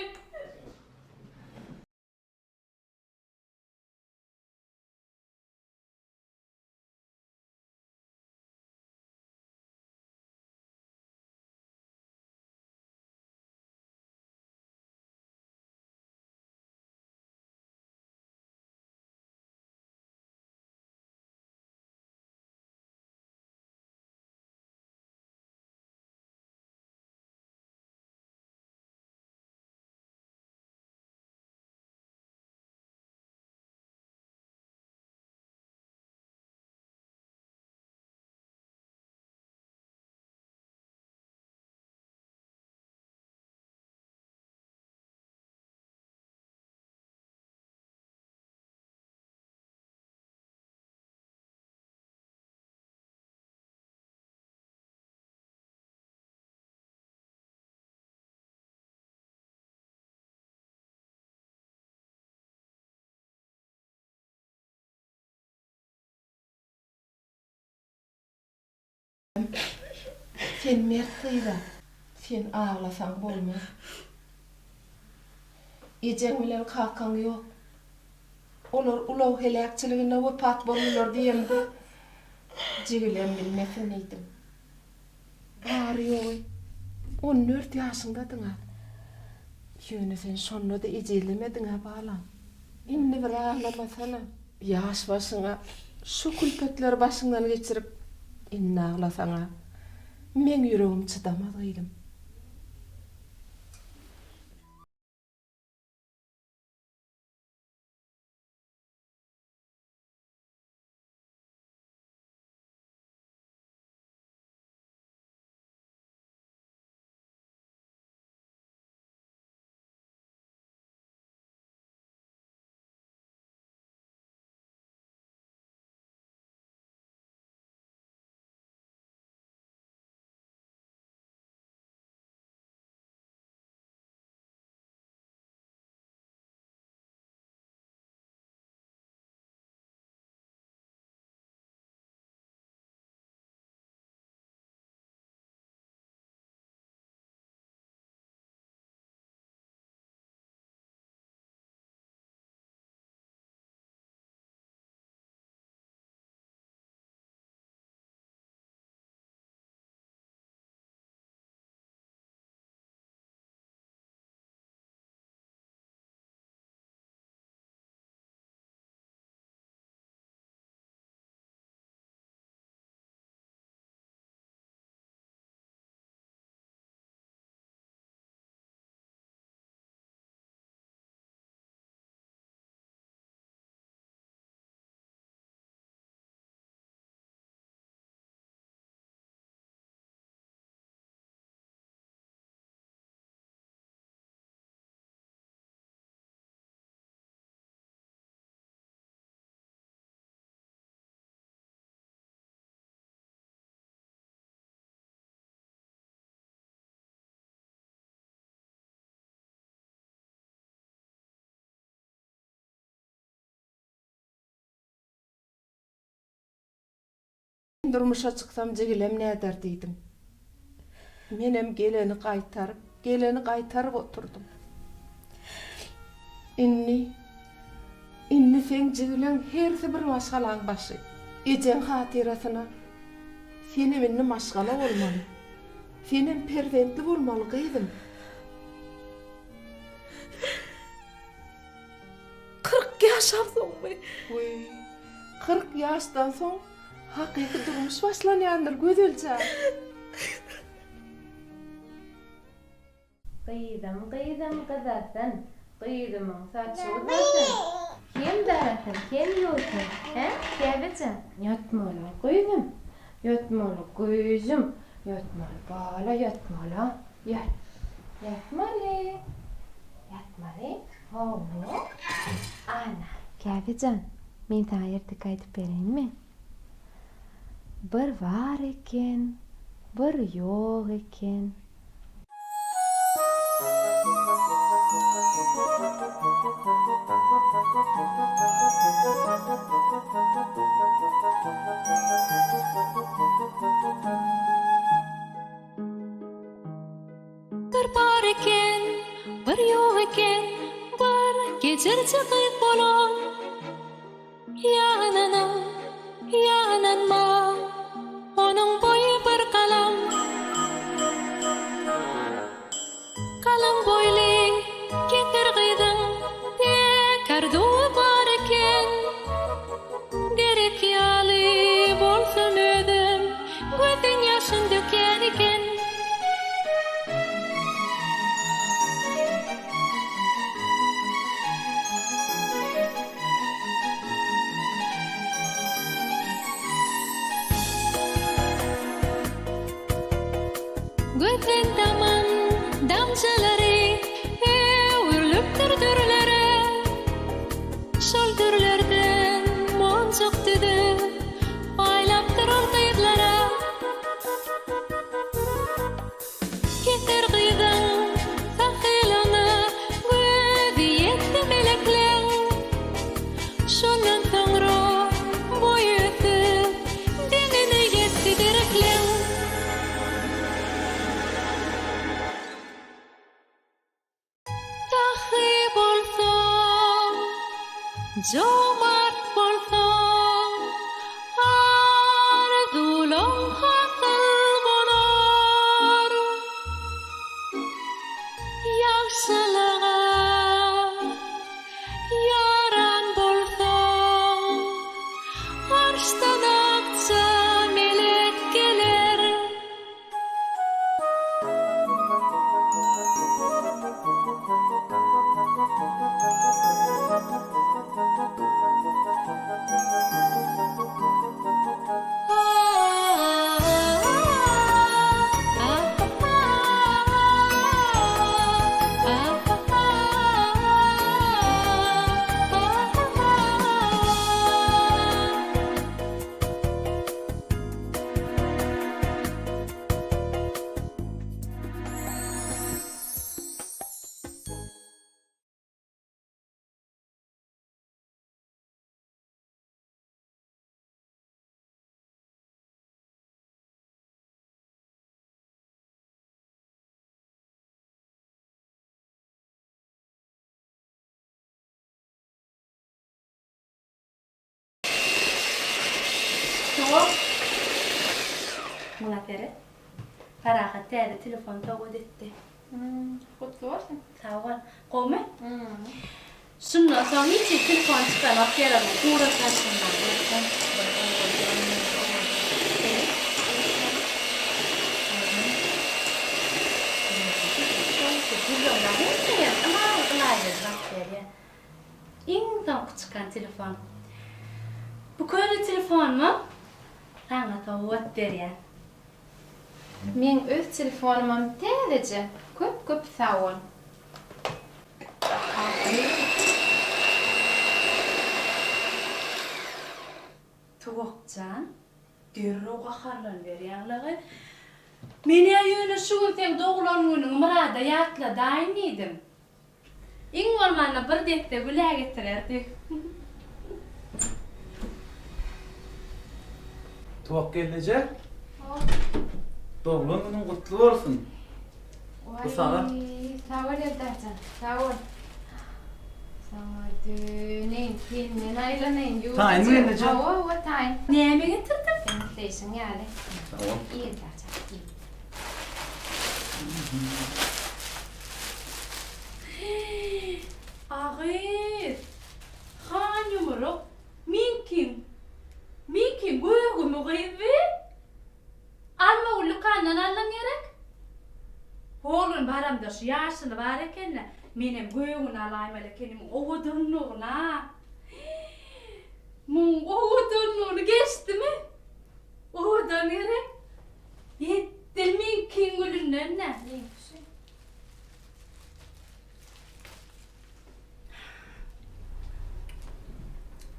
[SPEAKER 14] Sen mertiyla, sen ağlasan bolmaz. Ecen bilen kakan yok. Olar ulaw helakçylygyna wepat bolurlar diýende. Jigilem bilmesin eýdim. Bary ýogy. 14 ýaşyndadyň. Ýöne sen şonda da ejelemediň balam. Inni bir ağlamasana. Ýaş başyňa şu külpetler başyňdan geçirip inni ağlasaňa. Men ýüregim çydamaz eýdim. Durmuşa çıksam jigilem näder diýdim. Menem geleni gaýtaryp oturdum. Inni sen jigilen herse bir maşgalaň başy. Ejen hatirasyna seni minni maşgala bolmaly. Senin perwentli bolmaly gyzym. 40 ýaşam soňmy? 40 ýaşdan soň Haqiqi durmuş başlanyandır gözelce.
[SPEAKER 1] Kıydım kızasın. Kıydımın saçı uzasın. Kim darasın, kim yoğursun? He? Kevicen. Yatmalı kıydım. Yatmalı kıydım. Yatmalı bala yatmalı. Yatmalı. Yatmalı. Oğlum. Ana. Kevicen. Men sana yerdik aytıp bereyim mi? Bir var eken, bir yok eken.
[SPEAKER 15] Bir bar eken, bir yok eken, bir geçirçi kıyık bolan. Yananma, onun boyu bir kalam. Kalam boylu getir kıydın, tekerduğu bar eken. Gerek yalı bolsun ödüm, gözün yaşın döker eken. Gözün damın damcıları Üürlüp dürdürleri Şöldürlerden moncuk düdü Aylap durur kıyıklara Getir kıydın sakılını Gözü yetti melekler Şunun sonra boyutu Denini yetti direkler Cömert bolsang arzulang hakıl bolar Yaxşılığa yaran bolsang arştan akça melek gelir
[SPEAKER 8] Buna göre Farahat değerli telefon tavuk etti.
[SPEAKER 1] Kutlu olsun.
[SPEAKER 8] Sağ ol. Kovma. Şundan sonra hiç telefon çıkarmak yaramıyor. Kura taşınlar. İnsan çıkan telefon. Bu köylü telefon mu? Sana tavuk der.
[SPEAKER 1] Men öz telefonumam täzece köp sağ ol.
[SPEAKER 8] Tuğcan, dürruğa harlan berýärligi. Meni ýöne şu sen doglan günüň murada ýatla daim edim. Iň bolmanda bir dekde güle getirerdi.
[SPEAKER 9] Tuğak gelecek. Doğulan günün kutlu olsun. Bu sana.
[SPEAKER 1] Sağ ol Erdacan, sağ ol. Sana döneyin, senin aylanayın.
[SPEAKER 9] Tayin mi gelecek?
[SPEAKER 1] O tayin.
[SPEAKER 8] Näme getirdim?
[SPEAKER 1] Değişin yani.
[SPEAKER 9] Tamam.
[SPEAKER 1] İyi Erdacan, iyi.
[SPEAKER 8] Ağır. Han yumru. Min kim? Göğümü alın gerek? Oğlun baramda şu yaşlı var ekenle. Menem göğün alayım elekenim oğudunluğuna. Mun oğudunluğunu geçti mi? Oğudun gerek. Yettil min kingülünden ne?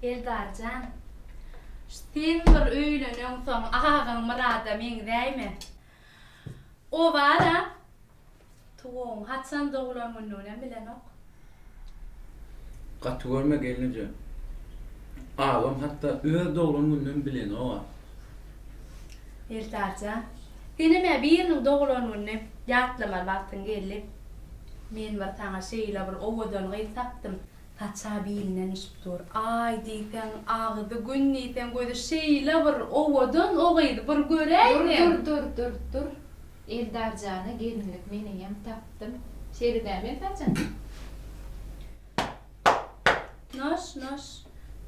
[SPEAKER 8] Eldarcan, sen bir öýlenen soň ağagyň murada meň däýme. O bara, tuğun hatsan doglanmyndan bilen ok.
[SPEAKER 13] Gatı görme gelince. Ağam hatta öz doğulanından bilen o var.
[SPEAKER 8] Eldarcan, deneme biriniň doglanmyndan ýatlamar wagtyň geldi. Men bir taňa şeýle bir owadan gyz tapdym. Haça bilinen işptur. Ay diýsen ağzy gün diýsen goýdy şeýle bir owadan ogydy bir göreýin.
[SPEAKER 1] Dur. Eldarjana gelinlik meniyem tapdym. Şeriden men tapjam.
[SPEAKER 8] Noş.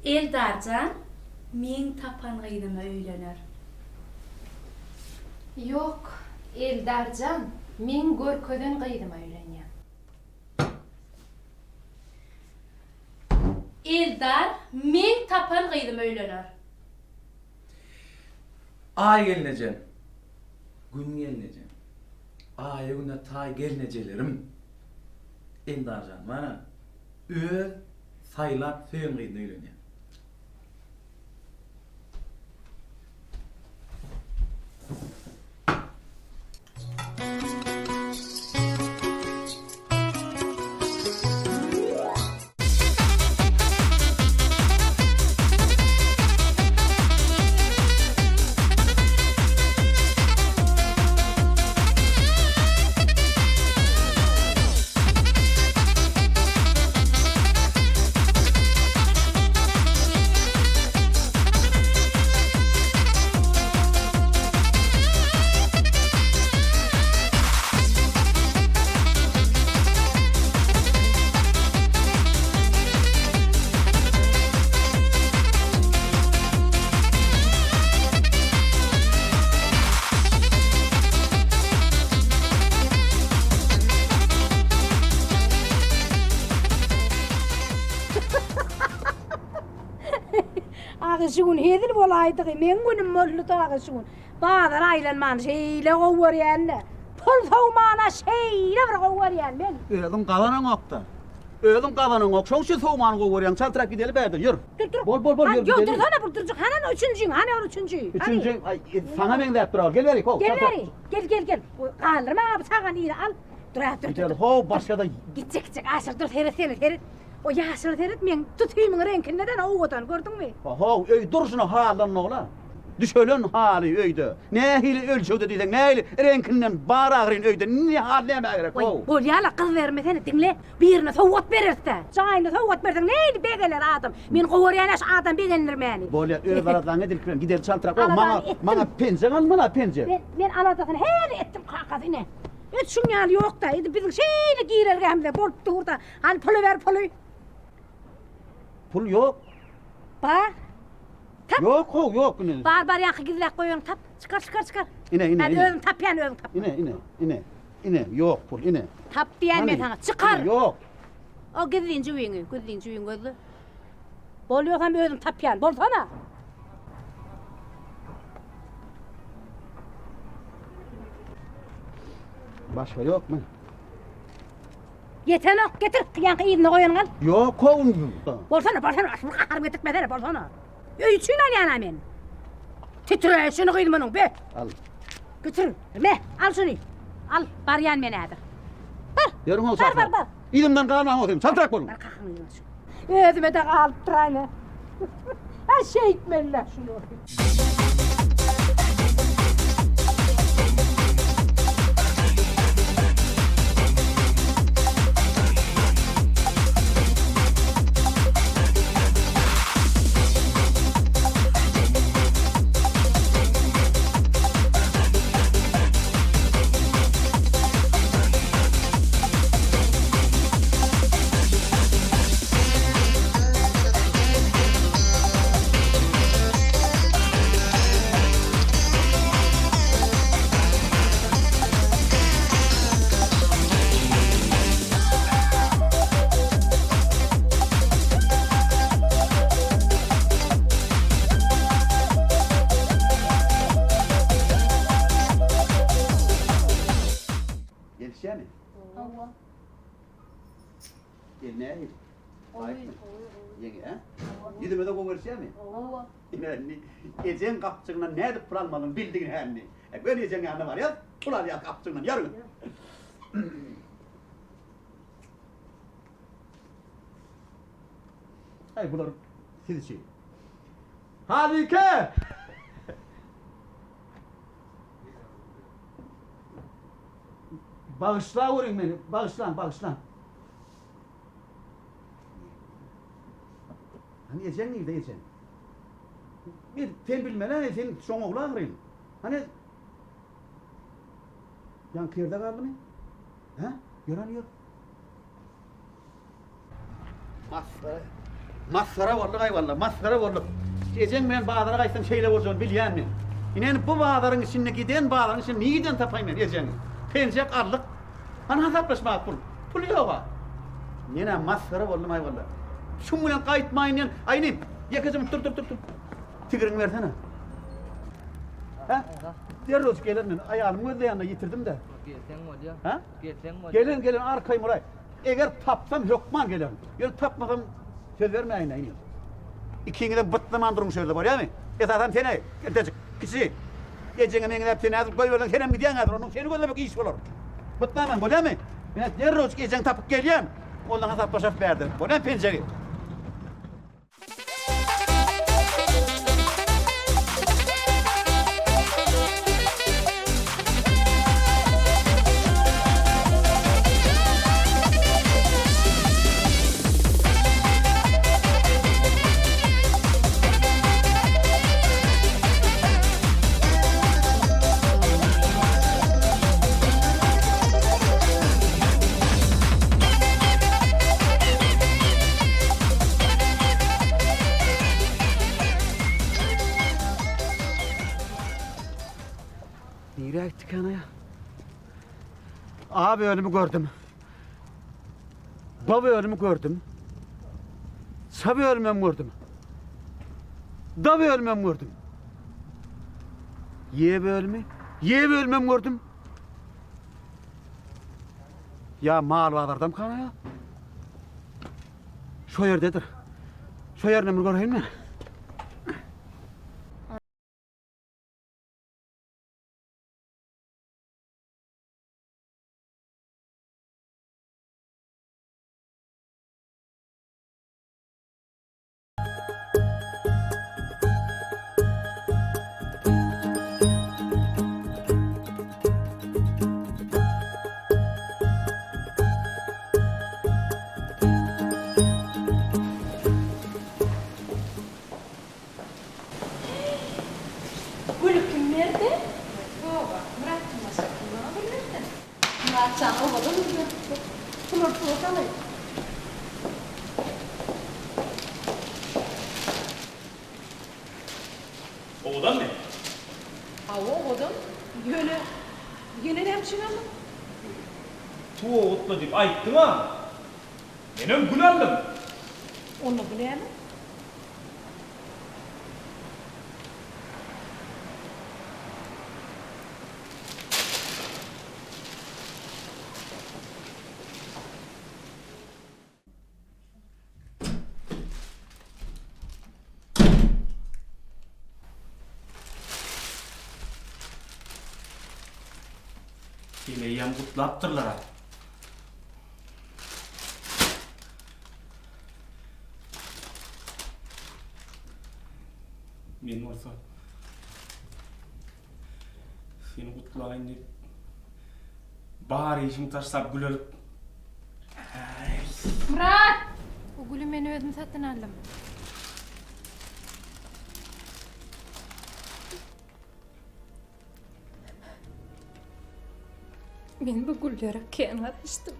[SPEAKER 8] Eldarjan men tapan gydyma öýlener.
[SPEAKER 1] Yok, Eldarjan, men görköden gydyma öýlenýär.
[SPEAKER 8] Eldar, men tapan gydyma öýlener.
[SPEAKER 13] Ay gelineceğim. Gün gelineceğim. Ay güne tay gelinecelerim. Eldarjan bana öz saylap söýen gydyma öýlenýär.
[SPEAKER 2] Ağışın hedil bolaydı ki men günüm mollu ağışın. Bağlar aylanman şeýle gowurýanlar. Pul sowmana şeýle bir gowurýan men.
[SPEAKER 3] Özüm galanan okta. Özüm galanan ok. Şoň şu sowmany gowurýan. Çaltyrak gidelim bäder. Ýür. Bol yür.
[SPEAKER 2] Ýok dursana bu durjak. Hanan üçüncü. Hanan üçüncü.
[SPEAKER 3] Üçüncü. Sana men däp durar. Gel berik.
[SPEAKER 2] Gel. Galdırma abi sagan ýyly al. Dur.
[SPEAKER 3] Gel ho başga da
[SPEAKER 2] Gitjek aşyr dur terit. O ýaşyr terit men tutýmyň renkinden owadan gördüňmi?
[SPEAKER 3] ho öý durşuna halan ogla. Düşölen hali öýde. Nähili ölçüde diýsen, nähili renkinden baragyryn öýde. Ne hal näme gerek ho?
[SPEAKER 2] Bol ýala kyz bermesene dinle. Birine sowat bererse. Jaýyny sowat bersen näýdi begeler adam. Men gowurýan adam begenler meni.
[SPEAKER 3] Bol öz baradaňa dilkiren gider çaltyrak. O maňa penje almala penje.
[SPEAKER 2] Men aladasyny her etdim kakasyny. Et şuň ýaly ýok da. Biziň şeýle girer hemde bolup durda. Hani pulu ver pulu.
[SPEAKER 3] Pul yok.
[SPEAKER 2] Bar. Tap.
[SPEAKER 3] Yok.
[SPEAKER 2] Bar ýaky gizlek goýuň tap. Çıkar.
[SPEAKER 3] İne.
[SPEAKER 2] Hadi özüm tapýan özüm tap.
[SPEAKER 3] İne. Yok pul ine.
[SPEAKER 2] Tap diýen men sana. Çıkar.
[SPEAKER 3] Yok.
[SPEAKER 2] O gizlinji üýüňi gözlü. Bolýarsam özüm tapýan. Bolsana.
[SPEAKER 3] Başka yok mu?
[SPEAKER 2] Yetenok getir. Ýanky ýygyny goýan gal.
[SPEAKER 3] Yok kovun.
[SPEAKER 2] Bolsana. Aşmy gaharym getirmeden bolsana. Öýçün alýan men. Titre şunu gyýdymyň be.
[SPEAKER 3] Al.
[SPEAKER 2] Götür. Me, al şunu. Al, baryan men häzir.
[SPEAKER 3] Ýörüň olsa.
[SPEAKER 2] Bar.
[SPEAKER 3] Ýydymdan galmaň olsam, çaltyrak bolun.
[SPEAKER 2] Özüme de galyp duraýny. Ha şeýit menler şunu.
[SPEAKER 3] görüşe mi?
[SPEAKER 1] Ova.
[SPEAKER 3] Ne? Yenge, ha? Yedime de görüşe mi?
[SPEAKER 1] Ova.
[SPEAKER 3] Yani ecen kapçığından ne edip pıralmadın bildiğin her ne? Böyle ecen yanı var ya, pural ya kapçığından yarın. Hay bunlar siz şey. Halike! Bağışla vurun beni, bağışlan. Hani ecen neydi ecen? Bir sen bilmene sen son oğlu ağrıyın. Hani yan kıyırda kaldı mı? Ha? Görünüyor. Masara vallahi masara vallahi. Ecen ben bağdara kaysam şeyle vuracağım bilyen mi? İnen bu bağdarın içine giden bağdarın içine niye giden tapayım ben eceni? Pencek arlık. Hani hesaplaşmak pul yok ha. Yine masara vallahi vallahi. Şun bilen kayıtmayın yani. Aynen. Yakacım dur. Tigrini versene. Ha? Derroz gelin ayağımı öde yanına yitirdim de. Ha? Gelin arkayım oraya. Eğer tapsam hükman gelirim. Eğer tapmasam söz vermeyin aynen. İkinize bıtlaman durmuş öyle var ya mı? Esasen seni ertecik kişi. Gecene meni hep seni azıp koyuyorlar. Senem gidiyen kadar onun seni gözlemek iş olur. Bıtlaman böyle mi? Ben derroz gecen tapıp geleceğim. Ondan hesaplaşıp verdim. Bu ne pencere? Nereye gittik ana ya? Abi ölümü gördüm. Baba ölümü gördüm. Sabi ölümü gördüm. Dabi ölümü gördüm. Ye ölümü gördüm. Ya mal bağlardım kana ya. Şu yerdedir. Şu yerine mi göreyim mi?
[SPEAKER 8] Gülü kim verdi? Baba, Murat'ın masasını alırdı. Murat sana olmadı mı? Kumur tuğsalı.
[SPEAKER 11] Oğudan ne?
[SPEAKER 2] Ha o odun. Yöne hemşire mi?
[SPEAKER 11] Tuğ otla deyip ayttın ha. Benim gül aldım.
[SPEAKER 2] Onu bileyim.
[SPEAKER 11] Yine kutlattırlar ha. Men olsa seni kutlayın deyip bari işini taşlap gül alıp
[SPEAKER 1] Murat! O gülü men özüm satın aldım. Men bu güllere kıyamatmıştım.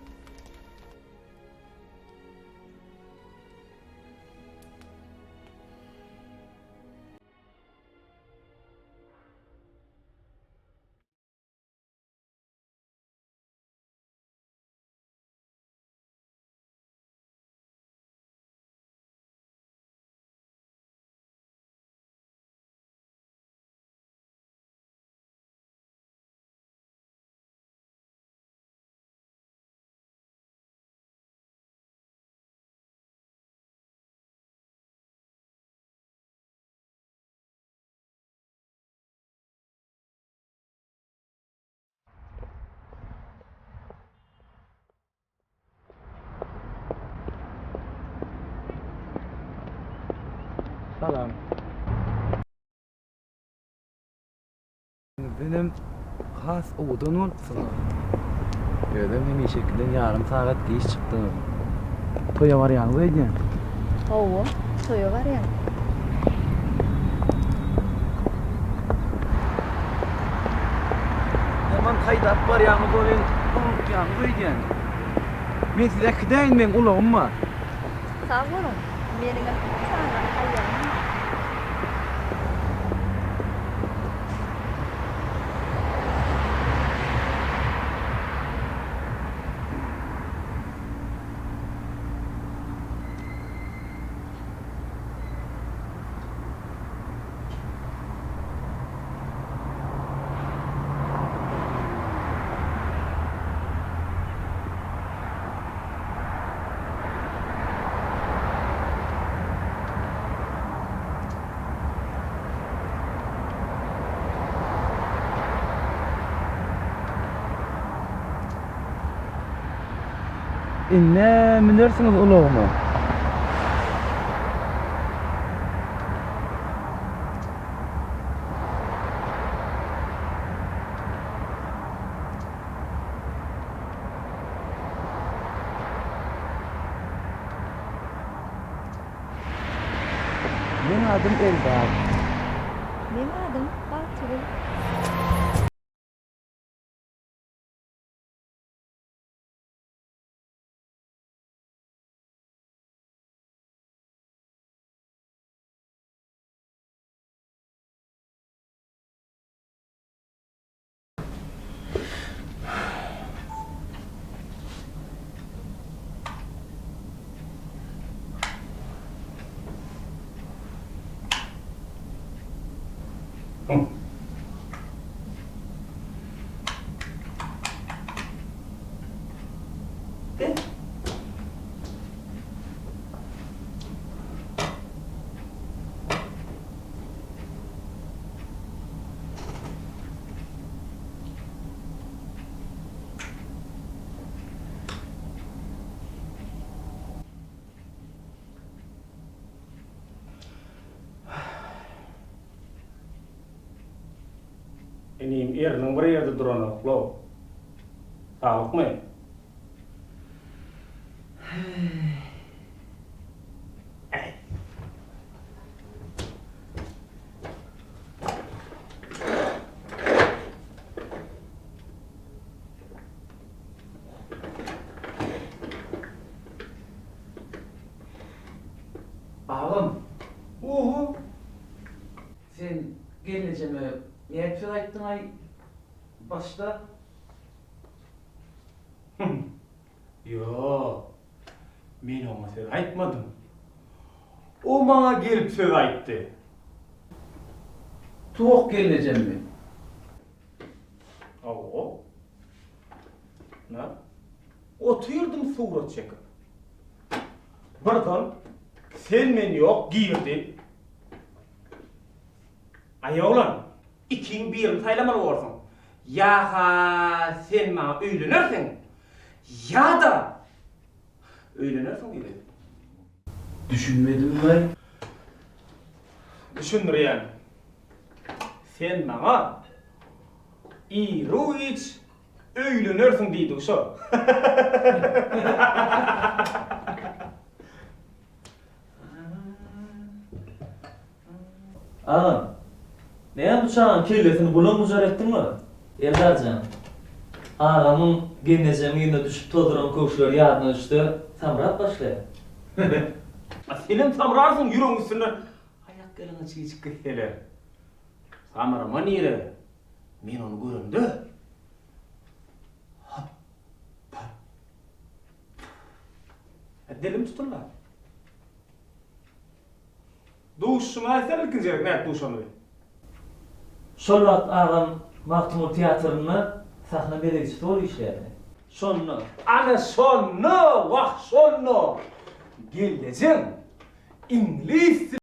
[SPEAKER 9] Salam. Benim has oğdan olsun. Ödem hem şekilde yarım saat geç çıktım. Toya var yani öyle.
[SPEAKER 2] Owo, toya var ya.
[SPEAKER 9] Yaman kaydap var yani böyle yani öyle. Men size kidayn men ulağım var.
[SPEAKER 2] Sağ olun. Mening sana hayırım.
[SPEAKER 9] Ne bilirsiniz ulağımı? Benim adım Eldar.
[SPEAKER 2] Benim adım Bahtiyar.
[SPEAKER 4] Enim erinin bir yerde durana ulo. Sağlık mı?
[SPEAKER 9] Ağam. Oho. Sen geleceğime niyet ettin ay başta.
[SPEAKER 4] Yo. Men ona söz aytmadım. O bana gelip söz ayttı.
[SPEAKER 9] Tuğuk geleceğim mi?
[SPEAKER 4] Oo. Ne? Oturdum surat çekip. Birden sen men yok girdi. Ayağlan, ikin birini saylamalı olsun. Ya ha sen bana öğlenirsin, ya da öğlenirsin dedi.
[SPEAKER 9] Düşünmedim ben.
[SPEAKER 4] Düşündür yani. Sen bana İru iç öğlenirsin dedi şu.
[SPEAKER 5] Ağam, ne bıçağın kellesini bulan mucar ettin mi? Eldarcan, ağamın geneceğimi yine düşüp tozuran koşular yadına düştü, samrat başlıyor.
[SPEAKER 4] Senin samrarsın yürün üstüne. Ayak gelene çiğcik hele. Samrama nire? Men onu göründü. Dilim tuturlar. Duşuma eser ilkincerek ne duşunu?
[SPEAKER 5] Şolvat ağam Mahtumur tiyatrını sahne belirgisi doğru işlerdi.
[SPEAKER 4] Şonnu. Ana şonnu, vah şonnu. Geleceğim. İngiliz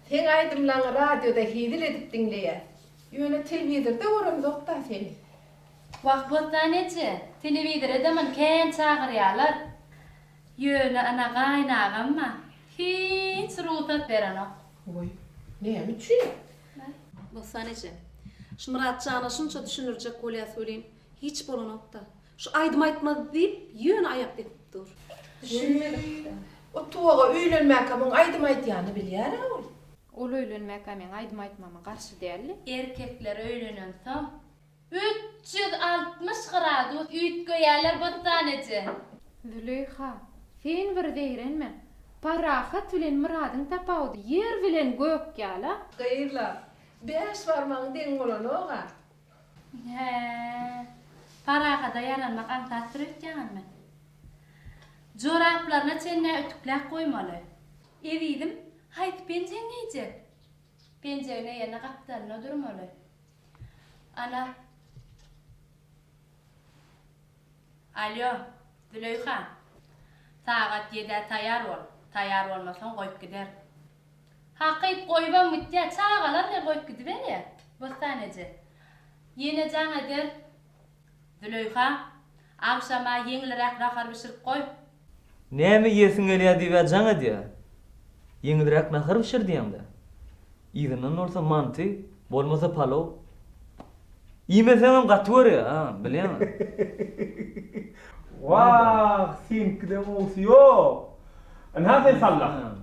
[SPEAKER 14] Sen aydımlaňy radioda hidil edip dinleýär. Ýöne telewizorda göremzok da seni.
[SPEAKER 8] Bak botaneci, televizor edemen kän çağırýarlar. Ýöne ana gaýnagam hiç ruhsat berenok.
[SPEAKER 14] Oy, näme üçin?
[SPEAKER 16] Bosaneci. Şu Muratcan'a şunça düşünürcek bolýa söyleyeyim. Hiç bolanokda. Şu aydım aytmaz diýip ýöne aýap edip dur.
[SPEAKER 14] Düşünmedim. O tuğağa öýlenmäk amyň aýdym aýtýany bilýär ol.
[SPEAKER 1] Ol öýlenmek men aýdym aýtmama garşy däldi.
[SPEAKER 8] Erkekler öýlenen soň 360 gradus üýtgeýärler botaneci.
[SPEAKER 1] Züleyha, sen bir değrenme. Parahat bilen muradyň tapawdy. Yer bilen gök ýala.
[SPEAKER 14] Gaýrla. 5 barmagyň deň bolanoga.
[SPEAKER 8] He. Parahada yaranmak antattyr etýänmi? Joraplarına çenne ütüklek koymaly. Evidim, hayt pençengeyecek. Pençeğine yerine kaptalına durmalı. Ana. Alo, Züleyha. Saat 7'de tayar ol. Tayar olmasan koyup gider. Hakkıyıp koyuban müttiye çağalar ne koyup gidivene? Bostaneci. Yine can eder. Züleyha. Akşama yenilerek rakar pişirip koy.
[SPEAKER 5] Näme ýesin gelýär diýip jaňa diýär. Ýeňilrek nahar pişir diýende. Ýygynyň bolsa manty, bolmasa palaw. Ýemeseňem gaty görýär, ha, bilýärmi?
[SPEAKER 4] Wah, sinkide bolsa ýok. Ana sen salla.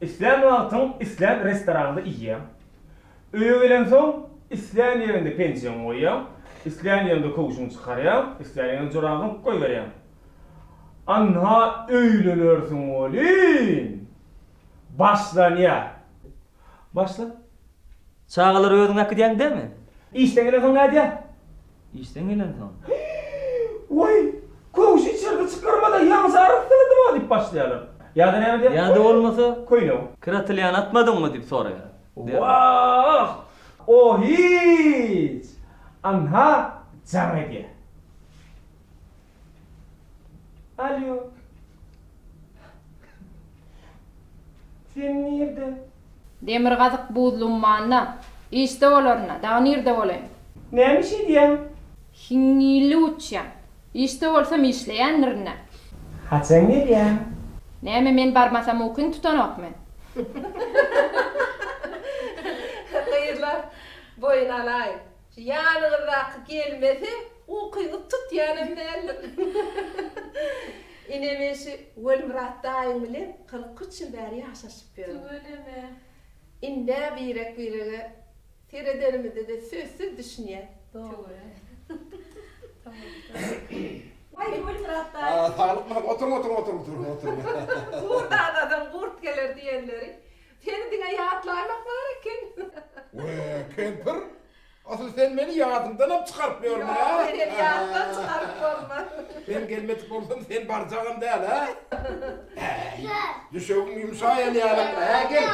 [SPEAKER 4] İslam wagtyň islam restoranynda ýeýär. Öýe gelen soň islam ýerinde pensiýon goýýar. İslam ýerinde kowşuň çykarýar, islam ýerinde joragyň goýberýär. Anha öýlenirsin oğlum. Başlan ya. Başla.
[SPEAKER 5] Çağalar öýüň akydýan demi?
[SPEAKER 4] İşten gelen soň näde?
[SPEAKER 5] İşten gelen soň.
[SPEAKER 4] Oy, kowşy içeride çykarmada ýalňyz arykdylydy mı diýip başlaýarlar. Ýa-da näme diýip?
[SPEAKER 5] Ýa-da bolmasa
[SPEAKER 4] koýno.
[SPEAKER 5] Kratilýan atmadyňmy diýip soraýar.
[SPEAKER 4] Wah! O hiç. Anha jaň edýär. Alo. Sen nerede?
[SPEAKER 1] Demir gazyk buzlum manna. İşte olarna. Da nerede bolayım?
[SPEAKER 4] Näme şey diýen?
[SPEAKER 1] Hingili uçyan. İşte olsam işleýänlerine.
[SPEAKER 4] Haçan ne diýen?
[SPEAKER 1] Näme men barmasam mümkin tutanok men.
[SPEAKER 14] Gaýrlar, boyun alay. Şu ýanyňyzdaky gelmese, ukyňy tutýanym näler. Inemeşi Welmurat daýym bilen 43 ýyl bäri ýaşaşyp berdim.
[SPEAKER 8] Öyleme.
[SPEAKER 14] Inde birege seredenimizde de sözsüz düşünýär.
[SPEAKER 8] Doğru.
[SPEAKER 14] Ay Welmurat
[SPEAKER 12] Aa,
[SPEAKER 14] daýym.
[SPEAKER 12] sağlık mı? Otur.
[SPEAKER 14] Burada adam gurt gelir diýenleri. Seni diňe ýatlaýmak bar eken.
[SPEAKER 12] Ve kemper. Asıl sen beni yağdımdan hep çıkarıp diyorum
[SPEAKER 14] Ya,
[SPEAKER 12] ha.
[SPEAKER 14] beni yağdan çıkarıp olma.
[SPEAKER 12] Ben gelmedik olsam sen barcağım değil ha. Düşüğün yumuşayan yani. Ha gel.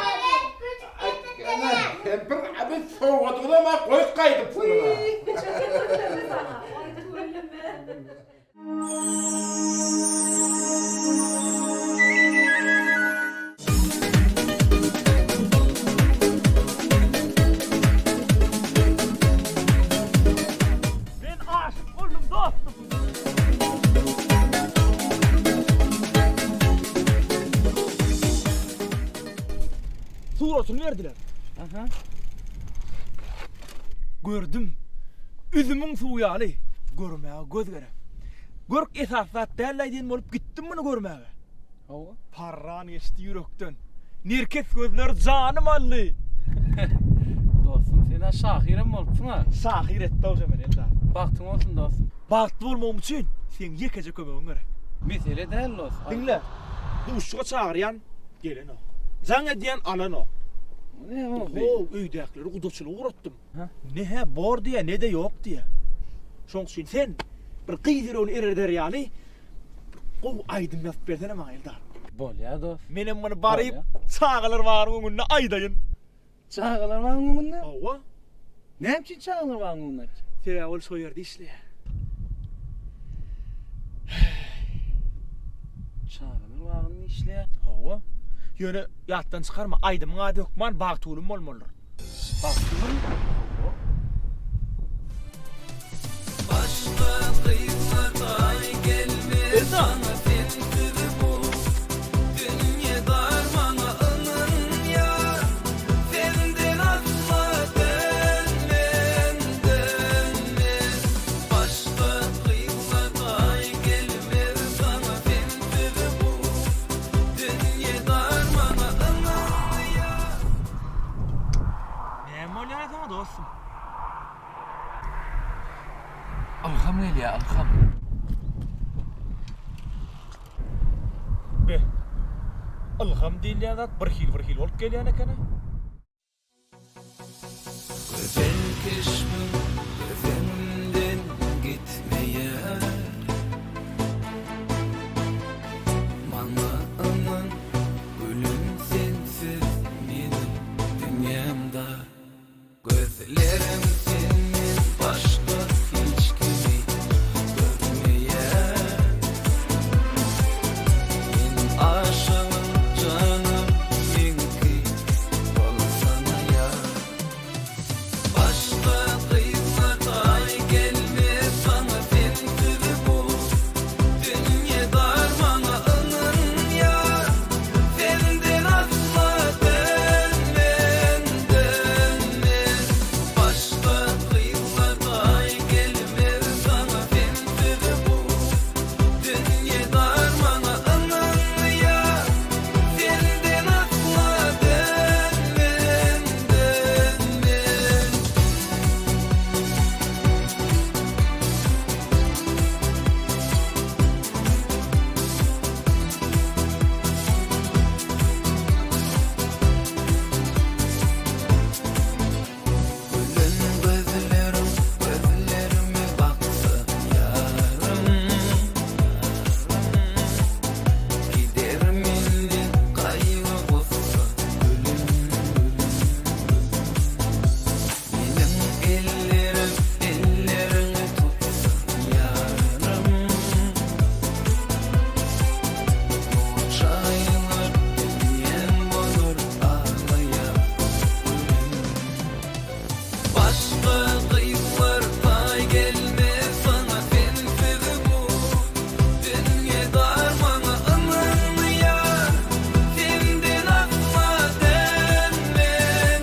[SPEAKER 12] Kemper abi soğudu da ama koyup kaydıp sana.
[SPEAKER 11] Surasını verdiler.
[SPEAKER 9] Aha.
[SPEAKER 11] Gördüm. Üzümün suyalı. Görmeye göz gerek. Görk esasat derleydin olup gittim bunu görmeye.
[SPEAKER 9] Hava?
[SPEAKER 11] Parran geçti yürekten. Nirkes gözler canım allı.
[SPEAKER 9] Dostum sen şahirim bolupsun ha.
[SPEAKER 11] Şahir etti o zaman elde.
[SPEAKER 9] Baktın olsun dostum.
[SPEAKER 11] Baktı olmam için sen yekece kömeğin gerek.
[SPEAKER 9] Mesele değil dostum.
[SPEAKER 11] Dinle. Duşçuğa çağıryan gelen o. Can ediyen alan o.
[SPEAKER 9] Ne o?
[SPEAKER 11] O öydekleri kudoçunu uğrattım. Ne he bor diye ne de yok diye. Şoň için sen bir kıydır onu ereder yani. O aydın yazıp versene bana Eldar.
[SPEAKER 9] Bol ya dost.
[SPEAKER 11] Menem bunu barayıp çağılır var önüne aydayın.
[SPEAKER 9] Çağılır var önüne?
[SPEAKER 11] Ova.
[SPEAKER 9] Ne için çağılır var önüne?
[SPEAKER 11] Feravol soyardı işle.
[SPEAKER 9] Çağılır var önüne işle.
[SPEAKER 11] Ova. Yöne yattan çıkarma. Aydımına dökman bağtulum bolmalıdır. Bağtulum.
[SPEAKER 17] Başka kıyılarda gelmez sana sensizdi bu. Dünya darmana ının yar. Senden asla dönmem. Başka kıyılarda gelmez sana sensizdi bu. Dünya darmana ının yar.
[SPEAKER 11] Ne molyan sana dostum?
[SPEAKER 13] Alham gel ya, alham.
[SPEAKER 11] Be. Alhamdülillah bir hil olup gelýän ekene.
[SPEAKER 17] Güzel kışmın gözümden gitmeyer. Bana anan ölüm sensiz benim dünyamda. Gözlerim senin başka hiç kimi görmeyer. Ben aşığım canım minki olsana ya. Başka kıyılarda gelmez sana sensiz bu. Dünya darmana ının yar. Senden asla dönmem. Başka kıyılarda gelmez sana sensiz bu. Dünya darmana ının yar. Senden asla dönmem. Gülen gözlerime baksa yarım. Gider mendin kaygı olsa ölüm. Benim ellerini tutsa yarım. Çaylar dünyam olur ağlaya. Başka kıyılarda gelmez sana sensiz bu. Dünya darmana ının yar. Senden asla dönmem.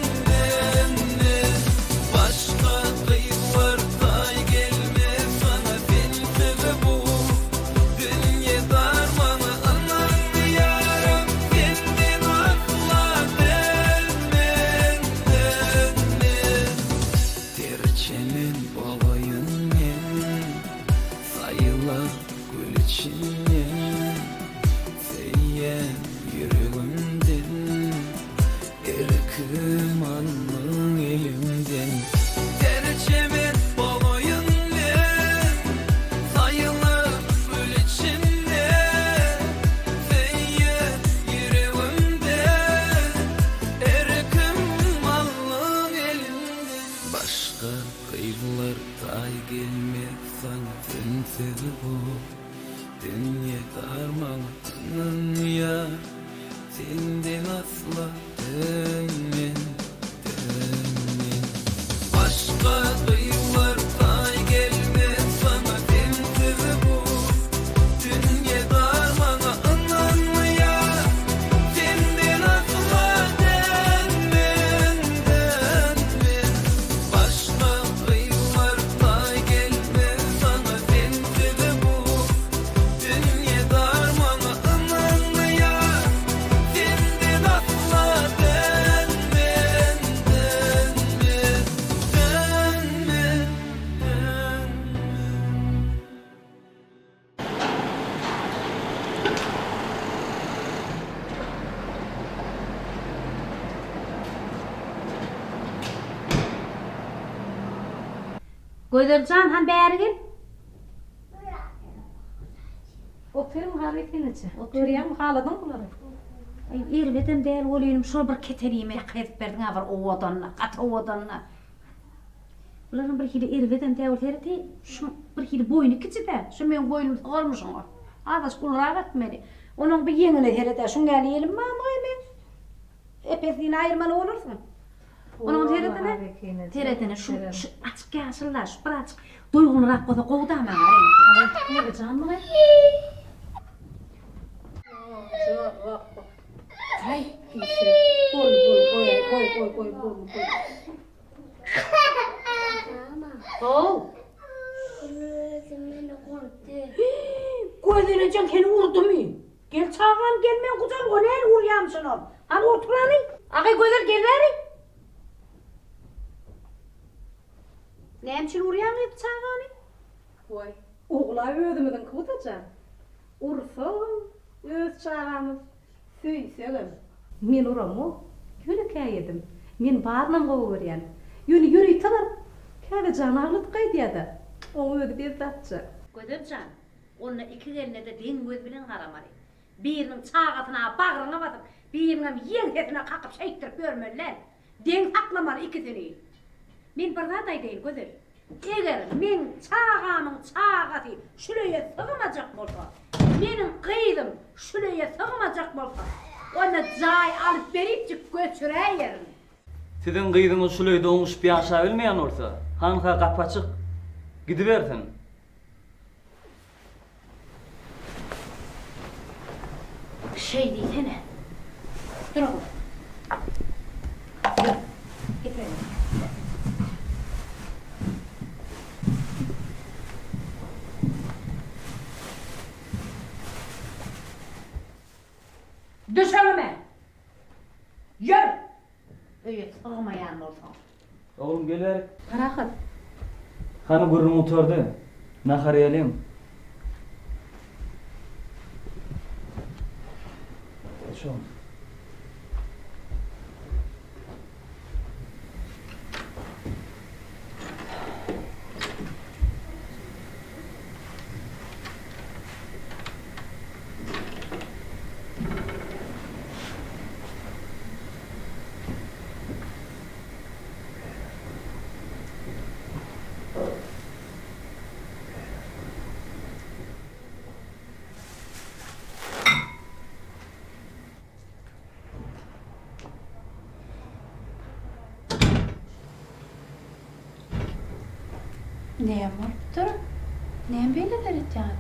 [SPEAKER 17] Başka kıyılarda gelmez sana sensiz bu. Dünya darmana ının yar. Senden asla dönmem. Terçemin babayın men, sayılar gül içinden, seyyen yüreğimden, erkim alnın elimden. Terçemin babayın men, sayılar gül içinden, seyyen yüreğimden, erkim alnın elimden. Başka kıyılarda gelmez sana sensiz bu. Dünya darmanın ya. Senden asla dönmem. Başka kıyılarda gelmez sana sensiz bu. Dünya darmana ının ya. Senden asla dönmem. Başka kıyılarda gelmez sana sensiz bu. Dünya darmana ının ya. Senden asla dönmem.
[SPEAKER 2] Gözlercan han bäri gel. Oturum hareketinice. Oturayım haladan buları. Ay irbedim değil olayım şunu bir keterime kayıp berdin var o odanla, kat o odanla. Bunların bir hili irbedim değil tereti şu bir hili boynu küçük de şu men boynum kalmış ona. Ağaç kullar atmadı. Onun bir yengine tereti şun geleyelim mi ama hemen. epesliğini ayırmalı olursun. Onun teretine şu açık yaşlılar, şu bir açık duygunurak koda kovdama var.
[SPEAKER 8] Ne can mı?
[SPEAKER 2] Ay, koy. Oh. Gözüne can seni vurdu mu? Gel çağan gelmen kucağım o neyle vuruyam şunu? Hani oturanı? Ağay gözler gel bari. Ne için vuruyam hep çağanı?
[SPEAKER 8] Koy. Oğla ödümüdün kutacan. Urfağım, öz çağamız. Süysegim. Men uramı, yürü kayyedim. Men barnam qoğuryan. Yürü talar. Kayda can ağlıt qaydiyadı. O ödü bir datça.
[SPEAKER 2] Gözümcan, onunla iki geline de den göz bilen qaramaly. Birinin çağatına, bağrına batıp, birinin yengetine kakıp şeytirip görmeliler. Den aklamalı ikisini. Men bir zat aytayın gözüm. Eger men çağamın çağatı şuraya sığmacak bolsa, menin qıydım şuraya sığmacak bolsa, onu jay alıp beripçik göçüreyerim.
[SPEAKER 5] Sizin qıydyňyz şuleýde oňuş bir aşağı bilmeýän bolsa, hanka gapaçyk gidibersin.
[SPEAKER 2] Şey diýsene. Dur oğlum. Dur. Getirelim. Düş önüme. Yürü. Öyle sığmayan olsan.
[SPEAKER 5] Oğlum geler.
[SPEAKER 8] Karahat.
[SPEAKER 5] Hanı gurrun oturdu. Nahar ýalyň. Şu.
[SPEAKER 8] Näme bolupdyr? Näme beýle derejädi?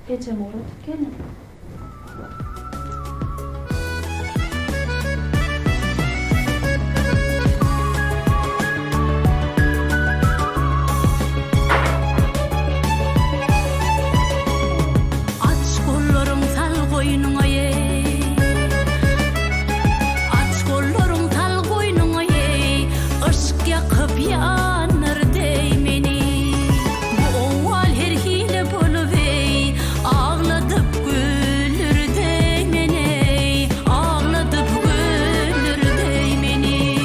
[SPEAKER 8] Gece uğradık gelin.
[SPEAKER 15] Aç kollarım sal koynuna ye. Aç kollarım sal koynuna ye. Işık yakıp yanar değmeni. Bu oval her hile buluver. Ağladıp gülür değmeni. Ağladıp gülür değmeni.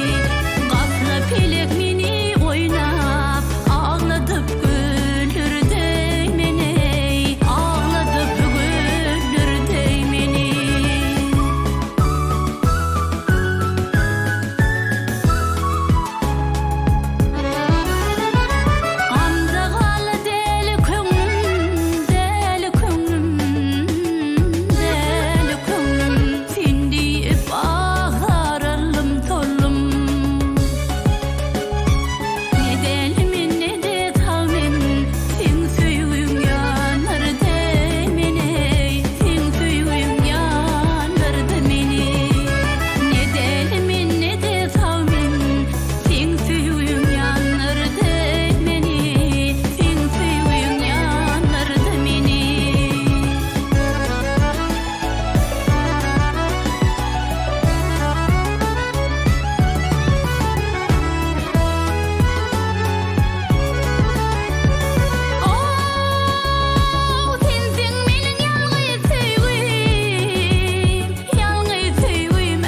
[SPEAKER 15] Gafla pelek meni oynap. Ağladıp gülür değmeni. Ağladıp gülür değmeni. Gamza gala deli köngüm, deli köngüm, deli köngüm. Sen diýip ağlaralım tollum. Ne delimin ne de tavmin, sen süýgüň ýanar demeni, sen süýgüň ýanardy meni. Ne delimin ne de tavmin, sen süýgüň ýanar demeni, sen süýgüň ýanardy meni. Oh, sensiň meniň ýalňyz süýgüm, ýalňyz süýgüm,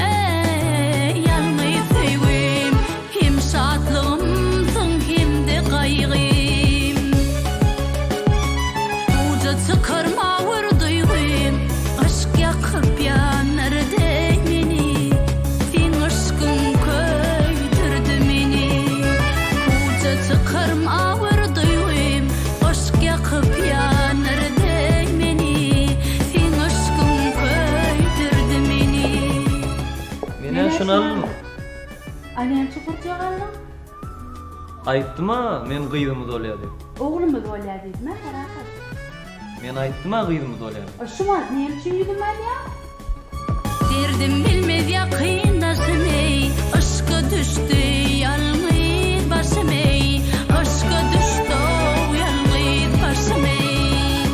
[SPEAKER 15] ýalňyz süýgüm. Hem şadlygymsyň hem de gaýgym. Uja çykyrma bir duýgum, aşk ýakyp ýanar değmeni. Sen aşkyň köýdürdi meni. Uja çykyrma bir duýgum, aşk ýakyp ýanar değmeni. Sen aşkyň köýdürdi meni.
[SPEAKER 5] Mene alın.
[SPEAKER 8] Anem çukurcağanım.
[SPEAKER 5] Aytdım ha, men gıydımı dolya dep.
[SPEAKER 8] Oğlumu da öyle dedim ha, bırakın.
[SPEAKER 5] Men aytdım ha gıydımı dolya.
[SPEAKER 8] Şuma neyim için yüzüm ben ya?
[SPEAKER 15] Derdim bilmez yakındaşım ey, aşka düştü yalnız başım ey, aşka düştü yalnız başım ey.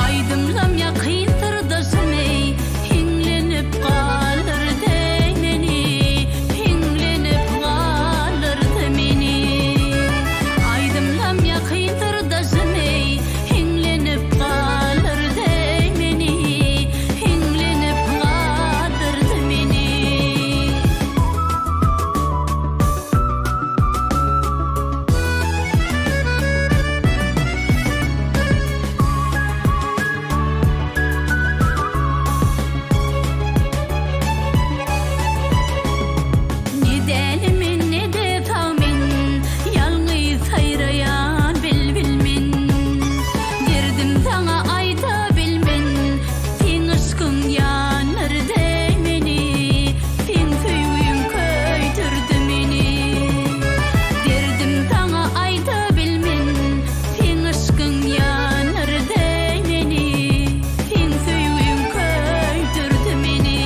[SPEAKER 15] Aydımlam yakındır daşım ey, hinglenip kalır değmeni, hinglenip kalır demeni. Aydımlam yakındır daşım ey, hinglenip kalır değmeni, hinglenip kalır demeni. Ne delimin ne de tavmin, yalnız hayrayan bilbilmin. Derdim sana ayta bilmin, sen aşkın yanır değmeni, sen süyüm köydürdü beni. Derdim sana ayta bilmin, sen aşkın yanır değmeni, sen süyüm köydürdü beni.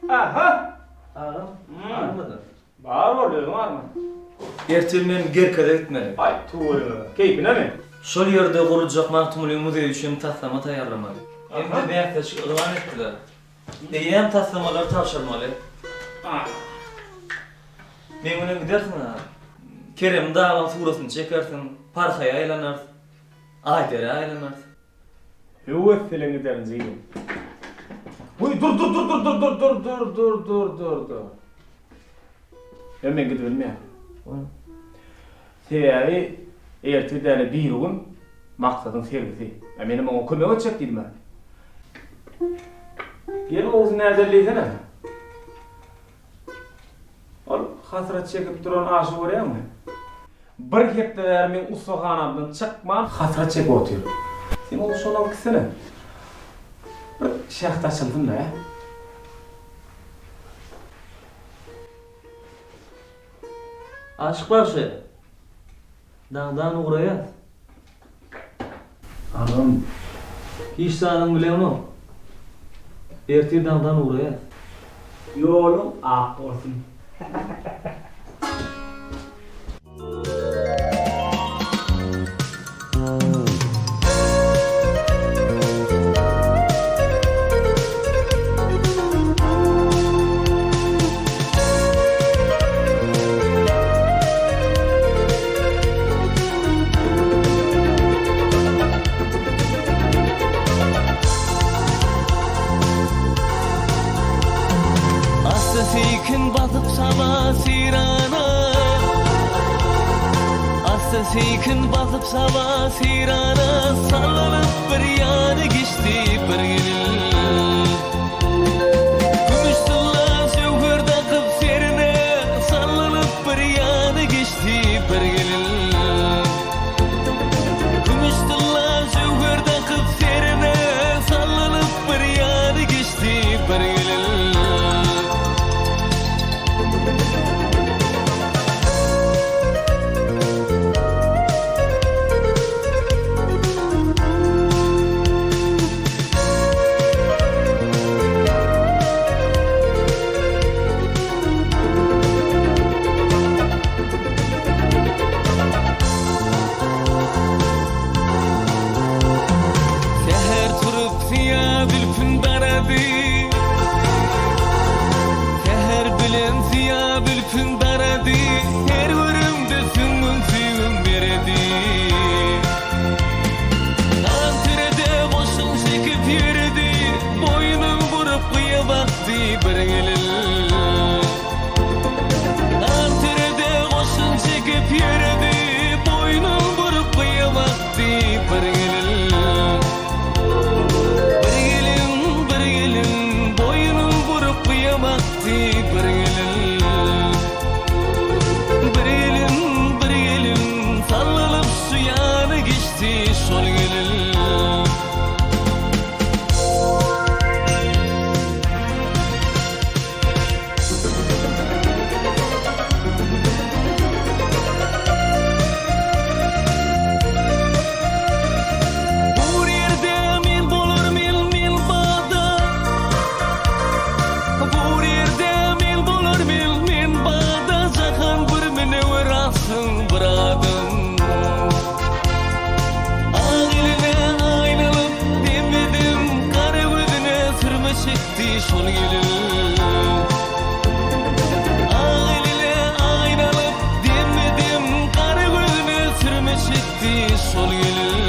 [SPEAKER 4] Aha!
[SPEAKER 5] Ağam, ağırmadı.
[SPEAKER 4] Bağır oluyor, var mı?
[SPEAKER 5] Ertel men Gerkede gitmeli.
[SPEAKER 4] Ay tuğru. Keyfine mi?
[SPEAKER 5] Şol yerde kurulacak mahtumuli muzey üçün taslama tayarlamalı. Hem de beyaktaşık ılan ettiler. Deyem taslamalar tavşarmalı. Men öyle gidersin ha. Kerem dağlan surasını çekersin, parkaya aylanarsın. Aydere aylanarsın.
[SPEAKER 4] Hüvvet filan giderin zeydim. Uy dur. Hemen gidip bilmeyem. Seyahi ertedeli bir gün maksadın servisi. Benim ona kömek edecek dedim ben. Gel oğuzun nerede Ol hasret çekip duran aşık oraya mı? Bir hepte vermeyin ustahanamdan çıkman hasret çekip oturuyor. Sen onu şuna bakısana. Bir şahta açıldın da ya.
[SPEAKER 5] Aşık var şey. Dağdan uğrayaz.
[SPEAKER 4] Anam.
[SPEAKER 5] Hiç sağdan bilen o. Ertir dağdan uğrayaz.
[SPEAKER 4] Yolun ak olsun.
[SPEAKER 17] Sekin batıp sama sirana, Asta sekin batıp sama sirana, sallanıp bir yana geçti bir gelin. Gümüştülla sevgir takıp serine, sallanıp bir yana geçti bir gelin. Gümüştülla sevgir takıp serine, sallanıp bir yana geçti bir gelin. geçti şol gelin. Şol gelin Aileyle aynalıp demedim kara gözüne sürme çekti şol gelin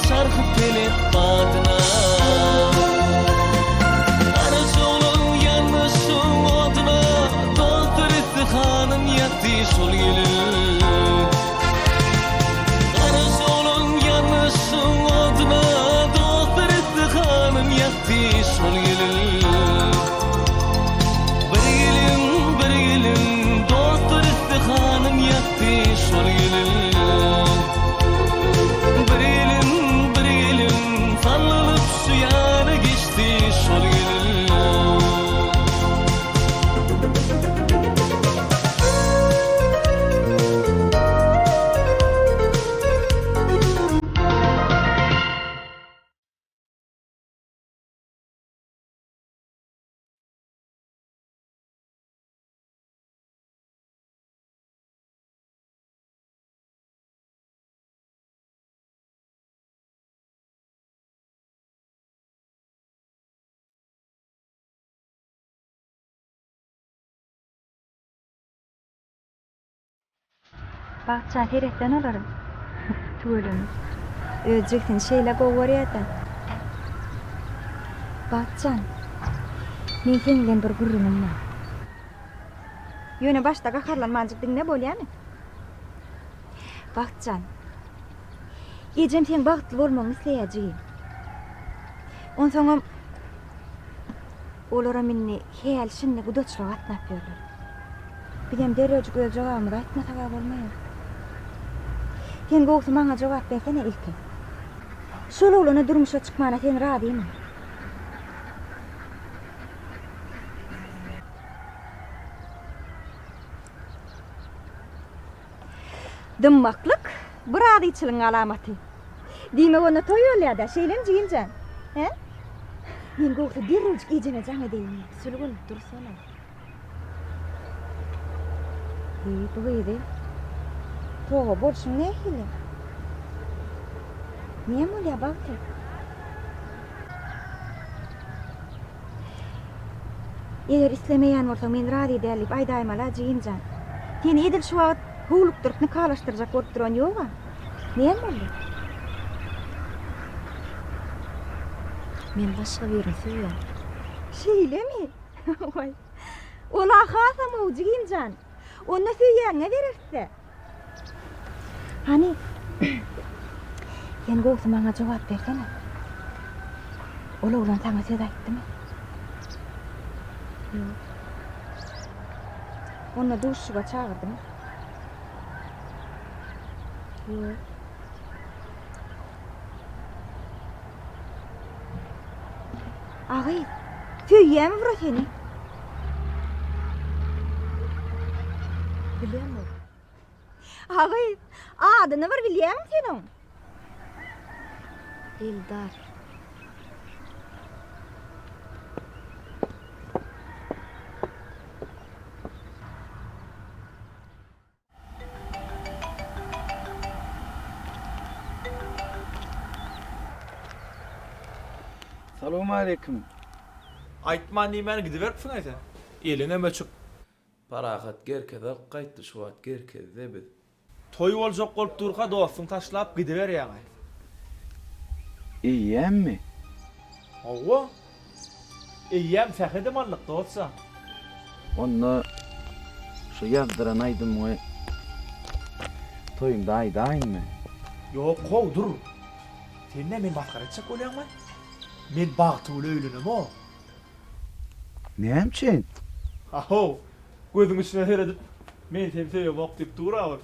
[SPEAKER 17] Çarkıp gelip badına Arıcolun yanlışın oduna Doktor istihanın yattı şol gelin Arıcolun yanlışın oduna Doktor istihanın yattı şol gelin Bir gelin Doktor istihanın yattı şol gelin Sallanıp suyana geçti şol gelin
[SPEAKER 18] Bahçan terekten olarım. Tuğulumuz. Öleceksin şeyle govarıyatan. Bahçan. Men senden bir gurrunum var. Yöne başta kakarlanmancık ne bolýar mı? Bahçan. Ejem sen bagtly bolmagyny isleýäjigim. Onsoňam olara minni häl şinne gudaçlyk atnap berler. Bilem derejik öz jogabymyr aýtmasaga bolmaýar. Sen goýsy maňa jogap bersene ilki. Şol oglana durmuşa çykmana sen radymy? Dymmaklyk bir adyçylygyň alamaty. Diýme onu toýolýar-da şeýlem jigimjan. He? Men goýsy derejik ejene jaňa diýme. Sülgün dursana. Bu ýerde toğa bolşun nähili? Niye bolýar bagty? Eger islemeýän bolsaň men rady dälip aýdaýmala jigimjan. Sen edil şu wagt howlukdyryp nikalaşdyrjak bolup duran ýokga. Niye boldy? Men başga birini söýýär. Şeýlemi? Oy. Ola hasam o jigimjan. Onu söýýäňe bererse. Hani sen goýsy maňa jogap bersene. Ola ulan sana söz aýtdymy? Ýok. Onu duşuga çağırdymy? Ýok. Agý, söýýärmi bura seni? Bilemem. Agý, adyny bir bilýärmi senin? Eldar.
[SPEAKER 11] Salamu aleyküm.
[SPEAKER 19] Aytman diýmän gidiberipsiň aýta. Eline meçük.
[SPEAKER 13] Parahat gerkede qaytdy şu wagt gerkede biz.
[SPEAKER 11] Toy boljak bolup durga dostum taşlap gidiver ýa-ga.
[SPEAKER 9] İýemmi?
[SPEAKER 11] Owa. Eýem sähede mallyk dostsa.
[SPEAKER 9] Onu şu yazdıran aydın mı? Toyunda aydaynmı?
[SPEAKER 11] Yok, kow dur. Sen ne men başka etçek bolýarmy? Men bagtyly öýlenem o.
[SPEAKER 9] Näçin?
[SPEAKER 11] Aho. Gözüň içine heredip men temseye wagt dip durabar.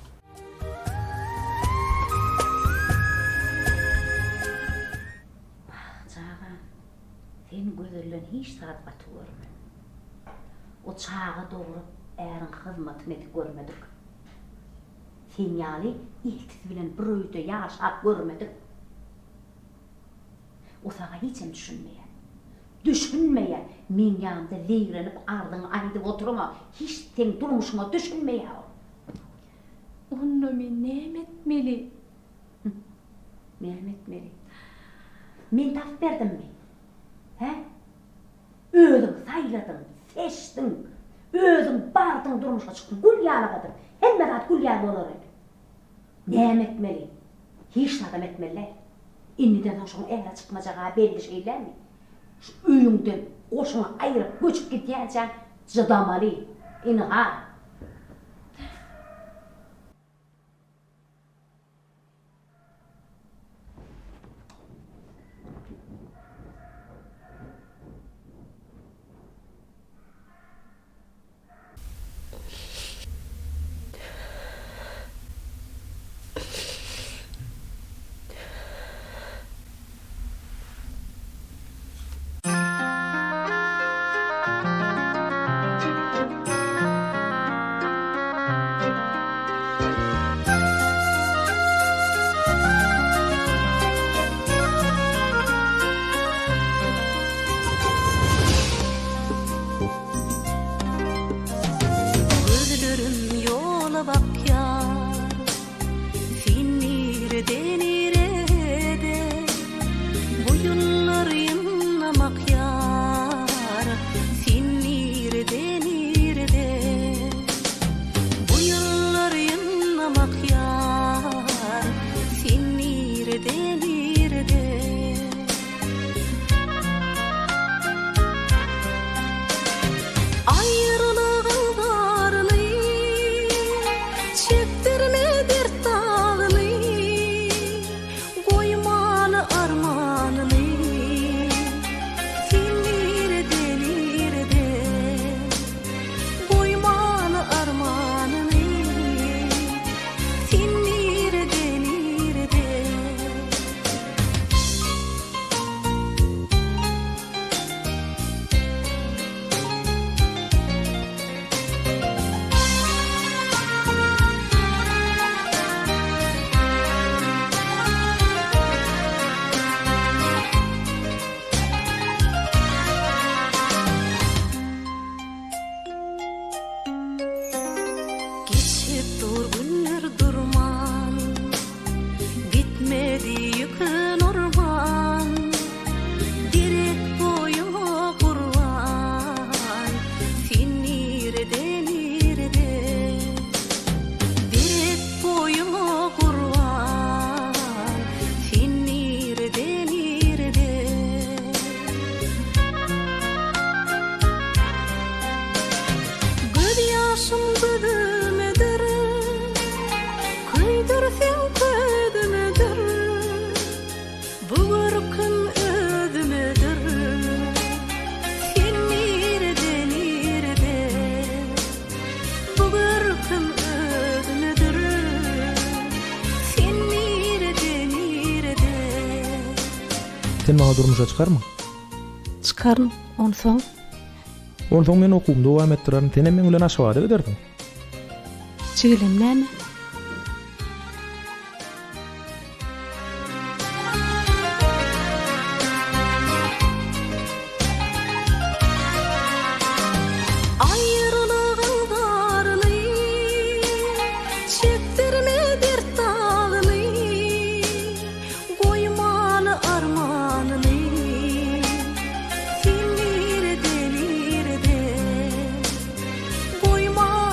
[SPEAKER 2] Çağa, sen gözünden hiç saat batı görme. O çağa doğru erin hizmetini de görmedik. Sen yani ihtis bilen bir öýde yaşap görmedik. O sağa hiçem düşünmeýär. Düşünmeýär. Men ýanymda leýrenip ardyň aýdyp oturma. Hiç sen durmuşyňa düşünmeýär.
[SPEAKER 8] Onu men näme etmeli?
[SPEAKER 2] Näme etmeli? Men tap berdimmi? He? Özüň saýladың, seçdiň. Özüň bardyň durmuşa çykdyň, gül ýalygadyn. Hemme zat gül ýaly bolar edi. Näme etmeli? Hiç adam etmeliler. Inniden hoşun ähre çykmajaga belli şeylermi? Şu öýüňden goşuňa aýryp göçüp gitýänçän jydamaly. Ini ha.
[SPEAKER 15] Gözlerim yola bakyar, sen nerede nerede? Bu yıllar yanlamak yar, sen nerede nerede? Bu yıllar yanlamak yar, sen nerede nerede? Ayrılığın varlığı çektirme dert dağını, koymalı armanını. Sen nerede nerede? Koymalı armanını. Sen nerede nerede? Geçip dur günler durman, gitmedi yükün orman. Direk boyuma kurban, sen nerede nerede? Direk boyuma kurban, sen nerede nerede? Göz yaşım gözümedir, kıydır sen ködümedir. Bu görkün ödümedir, sen nerede nerede? Bu görkün ödümedir, sen nerede nerede?
[SPEAKER 11] Sen bana durmuşa çıkarma.
[SPEAKER 16] Çıkarın, onu soň.
[SPEAKER 11] Onu soň men okumda dowam etdiren, sen men bilen aşawada giderdiň.
[SPEAKER 16] Çigilim näme? Ayrılığın varlığı çektirme dert dağını, koymalı armanını. Sen nerede nerede? Koymalı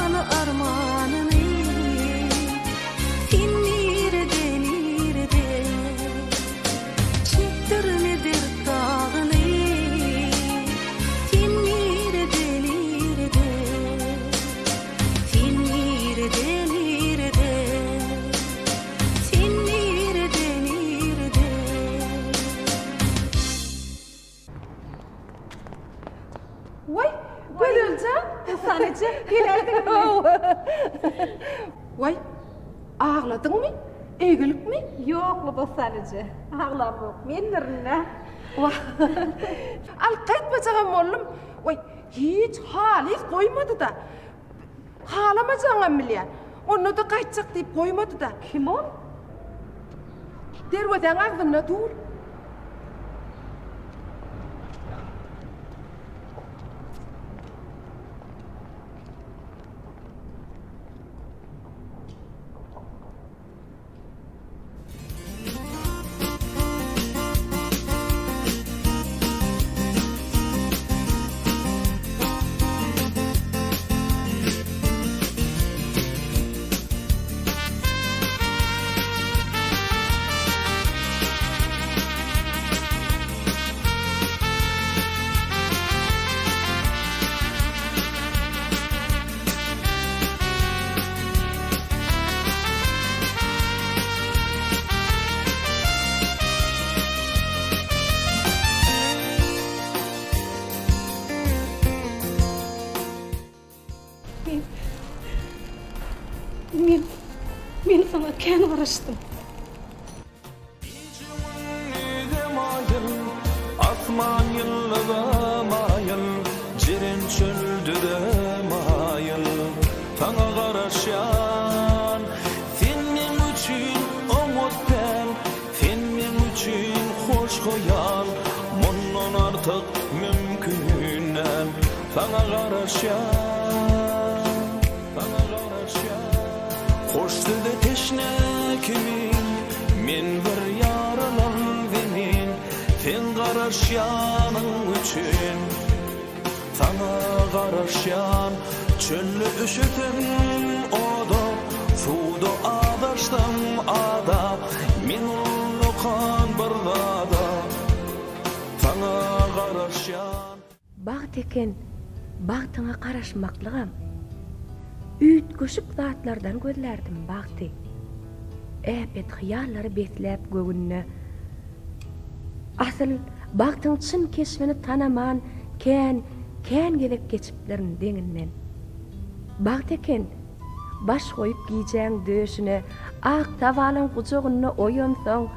[SPEAKER 14] Vay, ağladın mı? Eğilik mi?
[SPEAKER 2] Yoklu bosanıcı. Ağlam yok. Menlerine.
[SPEAKER 14] Vah. Al kaçmacağım oğlum. Vay, hiç halis koymadı da. Ağlamacağım milyen. Onu da kaçacak deyip koymadı da.
[SPEAKER 2] Kim o?
[SPEAKER 14] Derveden ağzına dur.
[SPEAKER 8] Men sana kän garaşdym.
[SPEAKER 17] Asman yıllıda mayıl, cirin çöldüde mayıl. Sana garaşan, senin üçün umut ben, senin üçün hoş koyan. Bundan artık mümkünen, sana garaşan, sana garaşan. Hoştu da teşne kimin, men bir yaralan venin. Sen garaşyanın üçün, sana garaşyan. Çöllü üşütün oda, suda adaştım ada. Men ulukan birlada, sana garaşyan.
[SPEAKER 10] Bağ teken, bağtına qaraşmaklığam. Üýt köşük zatlardan gözlerdim bagty. Äpet hyallary betläp gögünne. Asyl bagtyň çyn kesmeni tanaman kän gelek geçiplerin deňinden. Bagteken baş goýup giýjäň döşüne ak tavalyň gujagyna oýansaň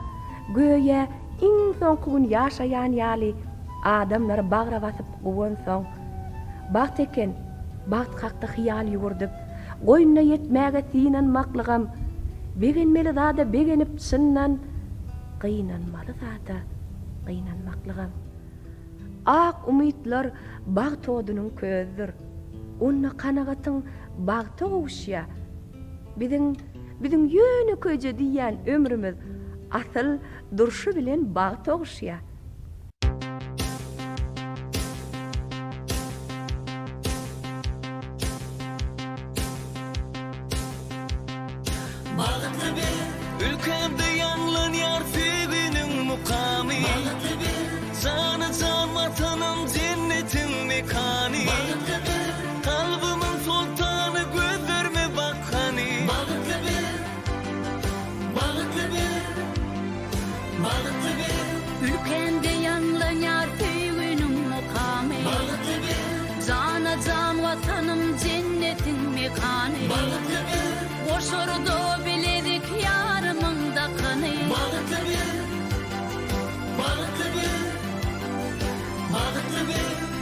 [SPEAKER 10] göýe iň soňky gün ýaşaýan ýaly adamlar bagra basyp gowansaň. Bagteken bagt hakda hyýal ýugurdyp goýuna ýetmäge synanmaklygam begenmeli zada begenip çynnan gynanmaly zada gynanmaklygam. Ak umytlar bag todunyň közdür. Onna kanagatyň bagta gowşýa. Biziň ýöne köje diýen ömrümiz asyl durşy bilen bagta gowşýa.
[SPEAKER 17] Ülkemde yanlan yar sevinin mukami. Canı can vatanım cennetin mekani. Kalbimin sultanı gözlerime bakkani.
[SPEAKER 15] Ülkende yanlan yar sevinin mukami. Cana can vatanım cennetin mekani. Boşurdu biledik yarımın da kanı.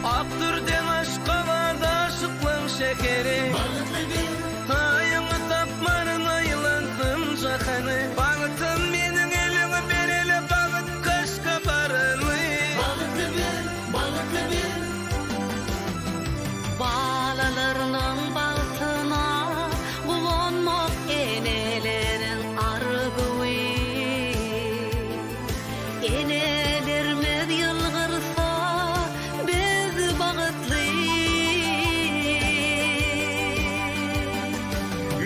[SPEAKER 17] Aktır den aşka vardı aşıklığın şekeri. Ayını tapmarın ayılansın şakanı. Bağıtın menin elini bereli bağıt kaşka barını.
[SPEAKER 15] Balalarının bağıtına bulunmak enelerin argıvi. Enelerimiz yılgırsa biz bağıtlı.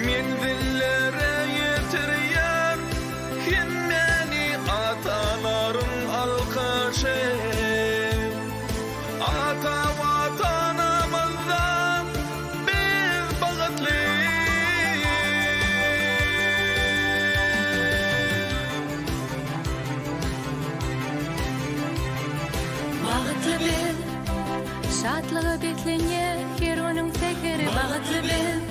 [SPEAKER 17] Men dillere yetirýär kim meni atalarım alkaşe. Ata vatanımızdan biz bağıtlı.
[SPEAKER 15] Bağıtlı biz, şatlığı beklenye, her onun tekeri bağıtlı biz.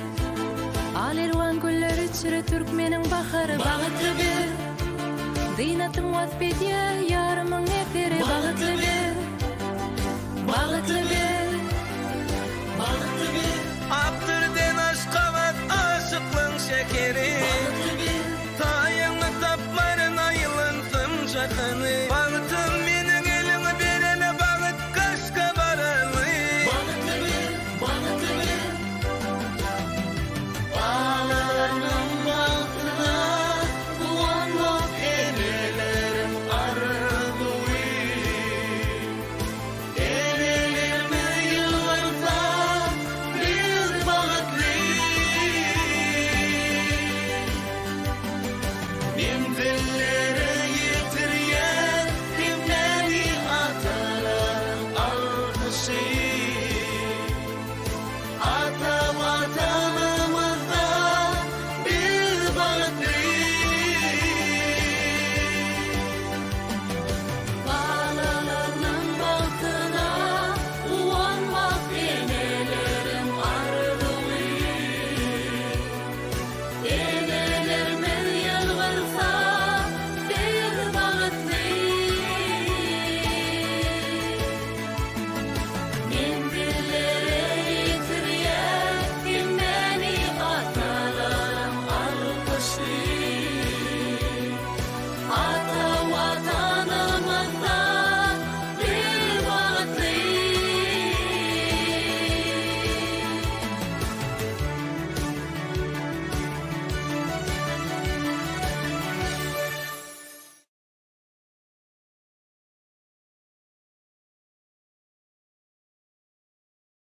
[SPEAKER 15] Alerwan gülleri Aşırı Türkmenin baharı bağıtlı bir Dıynatım vasbediye yarımın eteri bağıtlı bir Bağıtlı bir
[SPEAKER 17] Abdurden aşkavat aşıklığın şekeri